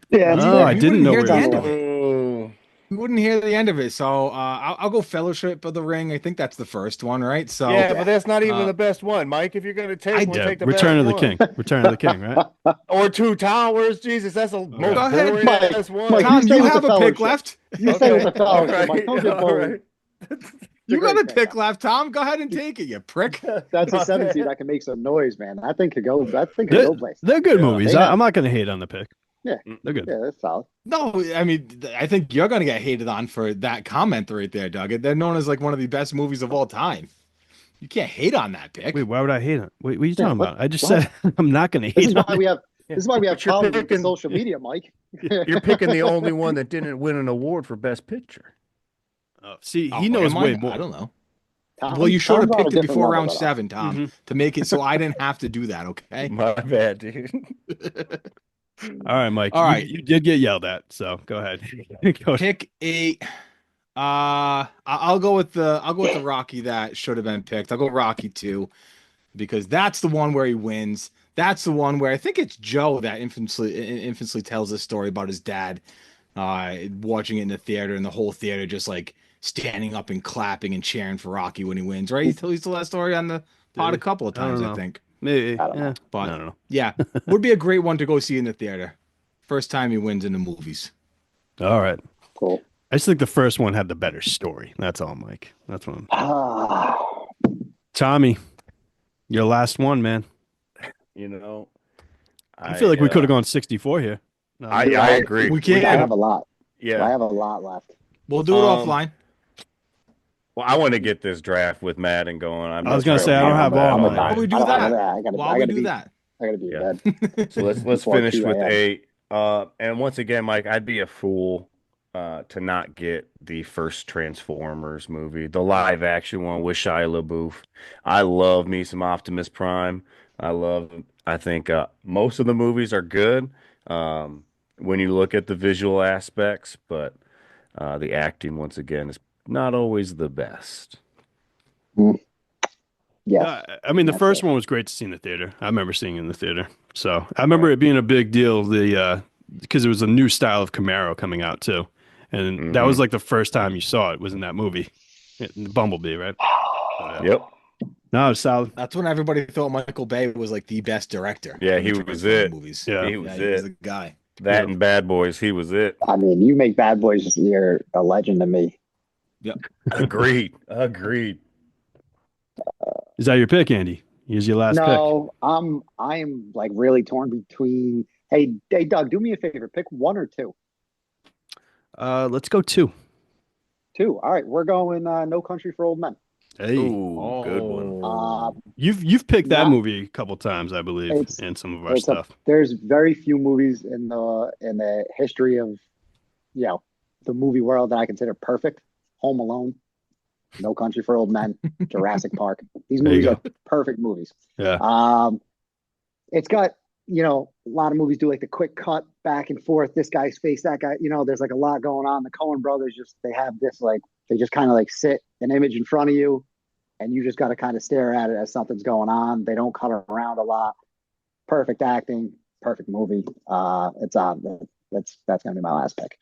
Speaker 3: Yeah,
Speaker 1: Oh, I
Speaker 2: we
Speaker 1: didn't
Speaker 2: wouldn't
Speaker 1: know
Speaker 2: hear
Speaker 1: where
Speaker 2: the
Speaker 1: he was
Speaker 2: end of
Speaker 1: going.
Speaker 2: it.
Speaker 4: Oh.
Speaker 2: We wouldn't hear the end of it. So I'll go Fellowship of the Ring. I think that's the first one, right? So
Speaker 4: Yeah, but that's not even
Speaker 2: uh,
Speaker 4: the best one, Mike. If you're gonna take
Speaker 2: I-
Speaker 4: one,
Speaker 1: Yeah,
Speaker 4: take the
Speaker 1: Return of
Speaker 4: best
Speaker 1: the
Speaker 4: one.
Speaker 1: King. Return of the King, right?
Speaker 4: Or Two Towers. Jesus, that's the most
Speaker 2: Go ahead,
Speaker 4: boring
Speaker 3: Mike.
Speaker 4: ass one.
Speaker 3: Mike,
Speaker 2: Tom,
Speaker 3: stay
Speaker 2: you
Speaker 3: with
Speaker 2: have
Speaker 3: the
Speaker 2: a pick
Speaker 3: Fellowship.
Speaker 2: left.
Speaker 3: You stay with the
Speaker 4: All
Speaker 3: Fellowship, Mike. Don't get
Speaker 4: all
Speaker 3: bullied.
Speaker 4: right.
Speaker 2: You got a
Speaker 3: great pick,
Speaker 2: pick
Speaker 3: though.
Speaker 2: left, Tom. Go ahead and take it, you prick.
Speaker 3: That's a
Speaker 4: My
Speaker 3: 7 seed
Speaker 4: bad.
Speaker 3: that can make some noise, man. That thing could go. That thing could
Speaker 1: They're,
Speaker 3: go places.
Speaker 1: they're good
Speaker 4: Yeah.
Speaker 1: movies.
Speaker 3: They have-
Speaker 1: I'm not going to hate on the pick.
Speaker 3: Yeah.
Speaker 1: They're good.
Speaker 3: Yeah, that's solid.
Speaker 2: No, I mean, I think you're gonna get hated on for that comment right there, Doug. They're known as like one of the best movies of all time. You can't hate on that pick.
Speaker 1: Wait, why would I hate it? Wait, what are you
Speaker 3: Yeah,
Speaker 1: talking
Speaker 3: what-
Speaker 1: about? I just
Speaker 3: what?
Speaker 1: said I'm not going to
Speaker 3: This
Speaker 1: hate
Speaker 3: is
Speaker 1: on
Speaker 3: why
Speaker 1: it.
Speaker 3: we have.
Speaker 4: Yeah.
Speaker 3: This is why we have
Speaker 4: But you're
Speaker 3: problems with
Speaker 4: picking-
Speaker 3: social media, Mike.
Speaker 4: You're picking the only one that didn't win an award for Best Picture.
Speaker 1: Oh, see,
Speaker 2: Oh,
Speaker 1: he knows
Speaker 2: am I?
Speaker 1: way more.
Speaker 2: I don't know.
Speaker 3: Tom-
Speaker 2: Well, you should have
Speaker 3: Tom's on a
Speaker 2: picked it
Speaker 3: different
Speaker 2: before
Speaker 3: level
Speaker 2: round
Speaker 3: than us.
Speaker 2: 7, Tom,
Speaker 1: Mhm.
Speaker 2: to make it so I didn't have to do that. Okay.
Speaker 4: My bad, dude.
Speaker 1: All right, Mike.
Speaker 2: All
Speaker 1: you-
Speaker 2: right.
Speaker 1: You did get yelled at, so go ahead. Go ahead.
Speaker 2: Pick a. I'll go with the Rocky that should have been picked. I'll go Rocky 2 because that's the one where he wins. That's the one where I think it's Joe that infamously tells this story about his dad watching it in the theater and the whole theater just like standing up and clapping and cheering for Rocky when he wins, right? He told that story on the pod
Speaker 1: Did
Speaker 2: a
Speaker 1: he?
Speaker 2: couple of
Speaker 1: I don't
Speaker 2: times, I
Speaker 1: know.
Speaker 2: think.
Speaker 1: Maybe.
Speaker 3: I don't know.
Speaker 1: Yeah,
Speaker 2: But
Speaker 1: I don't know.
Speaker 2: yeah, would be a great one to go see in the theater. First time he wins in the movies.
Speaker 1: All right.
Speaker 3: Cool.
Speaker 1: I just think the first one had the better story. That's all, Mike. That's one.
Speaker 3: Ah,
Speaker 1: Tommy, your last one, man.
Speaker 4: You know,
Speaker 1: I feel like we could have gone 64 here. No,
Speaker 4: I
Speaker 1: no.
Speaker 4: agree.
Speaker 2: We can't.
Speaker 3: I have a lot. I
Speaker 4: Yeah.
Speaker 3: have a lot left.
Speaker 2: We'll do it offline.
Speaker 4: Well, I want to get this draft with Madden going.
Speaker 1: I was gonna say, I don't have all
Speaker 3: I'm
Speaker 1: mine.
Speaker 3: a
Speaker 2: Why don't we do
Speaker 3: I don't-
Speaker 2: that?
Speaker 3: I gotta,
Speaker 2: Why
Speaker 3: I
Speaker 2: we
Speaker 3: gotta
Speaker 2: do
Speaker 3: be,
Speaker 2: that?
Speaker 3: I gotta be
Speaker 4: Yeah.
Speaker 3: in bed.
Speaker 4: So let's
Speaker 3: Before
Speaker 4: finish
Speaker 3: 2
Speaker 4: with
Speaker 3: a.m.
Speaker 4: 8. And once again, Mike, I'd be a fool to not get the first Transformers movie, the live action one with Shia LaBeouf. I love me some Optimus Prime. I think most of the movies are good when you look at the visual aspects, but the acting, once again, is not always the best.
Speaker 3: Yes.
Speaker 1: I mean, the
Speaker 3: That's
Speaker 1: first
Speaker 3: it.
Speaker 1: one was great to see in the theater. I remember seeing it in the theater. So I remember it being a big deal. Because it was a new style of Camaro coming out too, and that was like the first time you saw it was in that movie, Bumblebee, right?
Speaker 4: Yep.
Speaker 1: No, it was solid.
Speaker 2: That's when everybody thought Michael Bay was like the best director.
Speaker 4: Yeah,
Speaker 2: in
Speaker 4: he
Speaker 2: the
Speaker 4: was
Speaker 2: Transformers
Speaker 4: it.
Speaker 2: Movies.
Speaker 1: Yeah.
Speaker 4: He was
Speaker 2: Yeah, he was
Speaker 4: it.
Speaker 2: the guy.
Speaker 4: That and Bad Boys, he was it.
Speaker 3: I mean, you make Bad Boys, you're a legend to me.
Speaker 4: Agreed. Agreed.
Speaker 1: Is that your pick, Andy? Here's your last pick.
Speaker 3: No, I am like really torn between. Hey, Doug, do me a favor. Pick one or two.
Speaker 1: Let's go two.
Speaker 3: Two. All right, we're going No Country for Old Men.
Speaker 1: Hey,
Speaker 4: Ooh, good one.
Speaker 1: you've picked that
Speaker 3: not-
Speaker 1: movie a couple times, I believe,
Speaker 3: It's-
Speaker 1: in some of our
Speaker 3: It's a,
Speaker 1: stuff.
Speaker 3: there's very few movies in the history of, the movie world that I consider perfect. Home Alone, No Country for Old Men, Jurassic Park. These
Speaker 1: There you
Speaker 3: movies
Speaker 1: go.
Speaker 3: are perfect movies.
Speaker 1: Yeah.
Speaker 3: It's got, a lot of movies do like the quick cut back and forth. This guy's face, that guy, there's like a lot going on. The Coen brothers they have this, like, they just kind of like sit an image in front of you and you just got to kind of stare at it as something's going on. They don't cut around a lot. Perfect acting, perfect movie. It's on. That's going to be my last pick.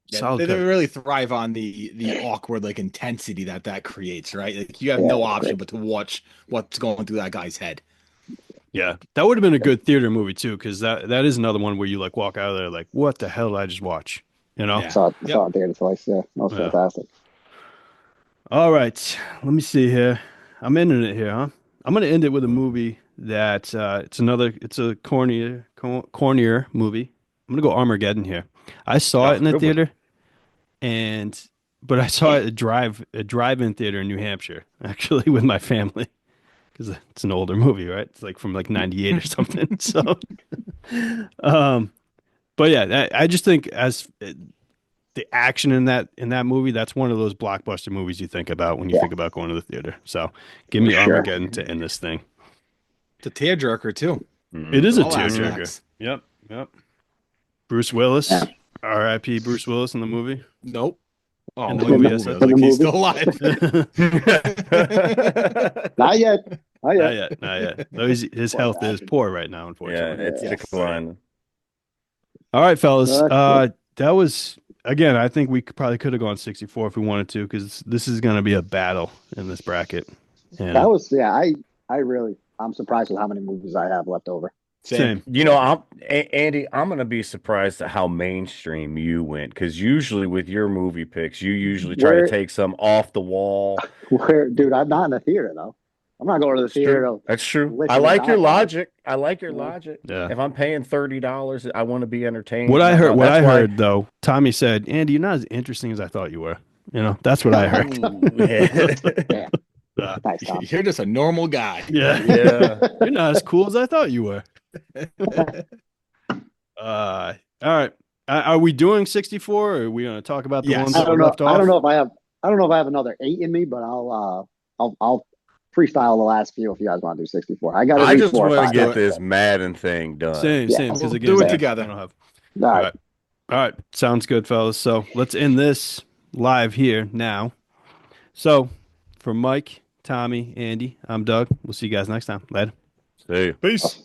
Speaker 2: Yeah,
Speaker 1: Solid
Speaker 2: they
Speaker 1: pick.
Speaker 2: really thrive on the awkward like intensity that creates, right? Like you have no
Speaker 3: Yeah,
Speaker 2: option
Speaker 3: great.
Speaker 2: but to watch what's going through that guy's head.
Speaker 1: Yeah, that would have been a good theater movie too, because that is another one where you like walk out of there like, what the hell did I just watch? You know?
Speaker 2: Yeah.
Speaker 3: Saw it there twice. Yeah, that was
Speaker 1: Yeah.
Speaker 3: fantastic.
Speaker 1: All right, let me see here. I'm ending it here, huh? I'm gonna end it with a movie that it's a cornier movie. I'm gonna go Armageddon here. I saw
Speaker 4: Oh,
Speaker 1: it in the
Speaker 4: good one.
Speaker 1: theater, but I saw it at a drive-in theater in New Hampshire, actually, with my family. Because it's an older movie, right? It's like from like '98 or something. So, but yeah, I just think the action in that movie, that's one of those blockbuster movies you think about when you think about going to the theater. So, give me
Speaker 3: Sure.
Speaker 1: Armageddon to end this thing.
Speaker 2: It's a tearjerker too.
Speaker 1: It is a
Speaker 2: All
Speaker 1: tearjerker.
Speaker 2: aspects.
Speaker 1: Yep. Bruce Willis,
Speaker 3: Yeah.
Speaker 1: R.I.P. Bruce Willis in the movie.
Speaker 2: Nope. Oh,
Speaker 1: In the
Speaker 2: look at
Speaker 1: movie,
Speaker 2: that.
Speaker 1: I said.
Speaker 2: I was like
Speaker 3: In the
Speaker 2: he's
Speaker 3: movie.
Speaker 2: still alive.
Speaker 3: Not yet. Not
Speaker 1: Not
Speaker 3: yet.
Speaker 1: yet, not yet. Though his
Speaker 3: Poor
Speaker 1: health is
Speaker 3: bastard.
Speaker 1: poor right now,
Speaker 4: Yeah,
Speaker 1: unfortunately.
Speaker 4: it's
Speaker 3: Yes.
Speaker 4: declining.
Speaker 1: All right, fellas.
Speaker 3: That's
Speaker 1: That was again. I think we probably could have gone 64 if we wanted to, because this is going to be a battle in this bracket. And
Speaker 3: That was I'm surprised with how many movies I have left over.
Speaker 1: same.
Speaker 4: You know, Andy, I'm gonna be surprised at how mainstream you went, because usually with your movie picks, you usually try
Speaker 3: Where-
Speaker 4: to take some off the wall.
Speaker 3: Dude, I'm not in the theater though. I'm not going to the
Speaker 4: It's
Speaker 3: theater.
Speaker 4: true. That's true.
Speaker 3: listen
Speaker 4: I
Speaker 3: to
Speaker 4: like your
Speaker 3: Die Hard.
Speaker 4: logic. I like your
Speaker 3: Yeah.
Speaker 4: logic.
Speaker 1: Yeah.
Speaker 4: If I'm paying $30, I want to be entertained.
Speaker 1: What I
Speaker 4: No,
Speaker 1: heard,
Speaker 4: that's why-
Speaker 1: though, Tommy said, "Andy, you're not as interesting as I thought you were." You know, that's what I heard.
Speaker 4: Ooh, yeah.
Speaker 3: Yeah. Thanks, Tom.
Speaker 2: You're just a normal guy.
Speaker 1: Yeah,
Speaker 4: Yeah.
Speaker 1: you're not as cool as I thought you were. All right. Are we doing 64, or are we going to talk about the
Speaker 2: Yes.
Speaker 1: ones
Speaker 3: I
Speaker 1: that
Speaker 3: don't
Speaker 1: were
Speaker 3: know.
Speaker 1: left off?
Speaker 3: I don't know if I have another 8 in me, but I'll freestyle the last few if you guys want to do 64. I got at
Speaker 4: I
Speaker 3: least
Speaker 4: just
Speaker 3: 4 or
Speaker 4: want
Speaker 3: 5.
Speaker 4: to get this Madden thing done.
Speaker 1: Same.
Speaker 3: Yeah.
Speaker 1: Because
Speaker 2: We'll
Speaker 1: again,
Speaker 2: do it
Speaker 1: I
Speaker 2: together.
Speaker 1: don't have.
Speaker 3: All
Speaker 1: All
Speaker 3: right.
Speaker 1: right. All right. Sounds good, fellas. So let's end this live here now. So for Mike, Tommy, Andy, I'm Doug. We'll see you guys next time. Later.
Speaker 4: See.
Speaker 2: Peace.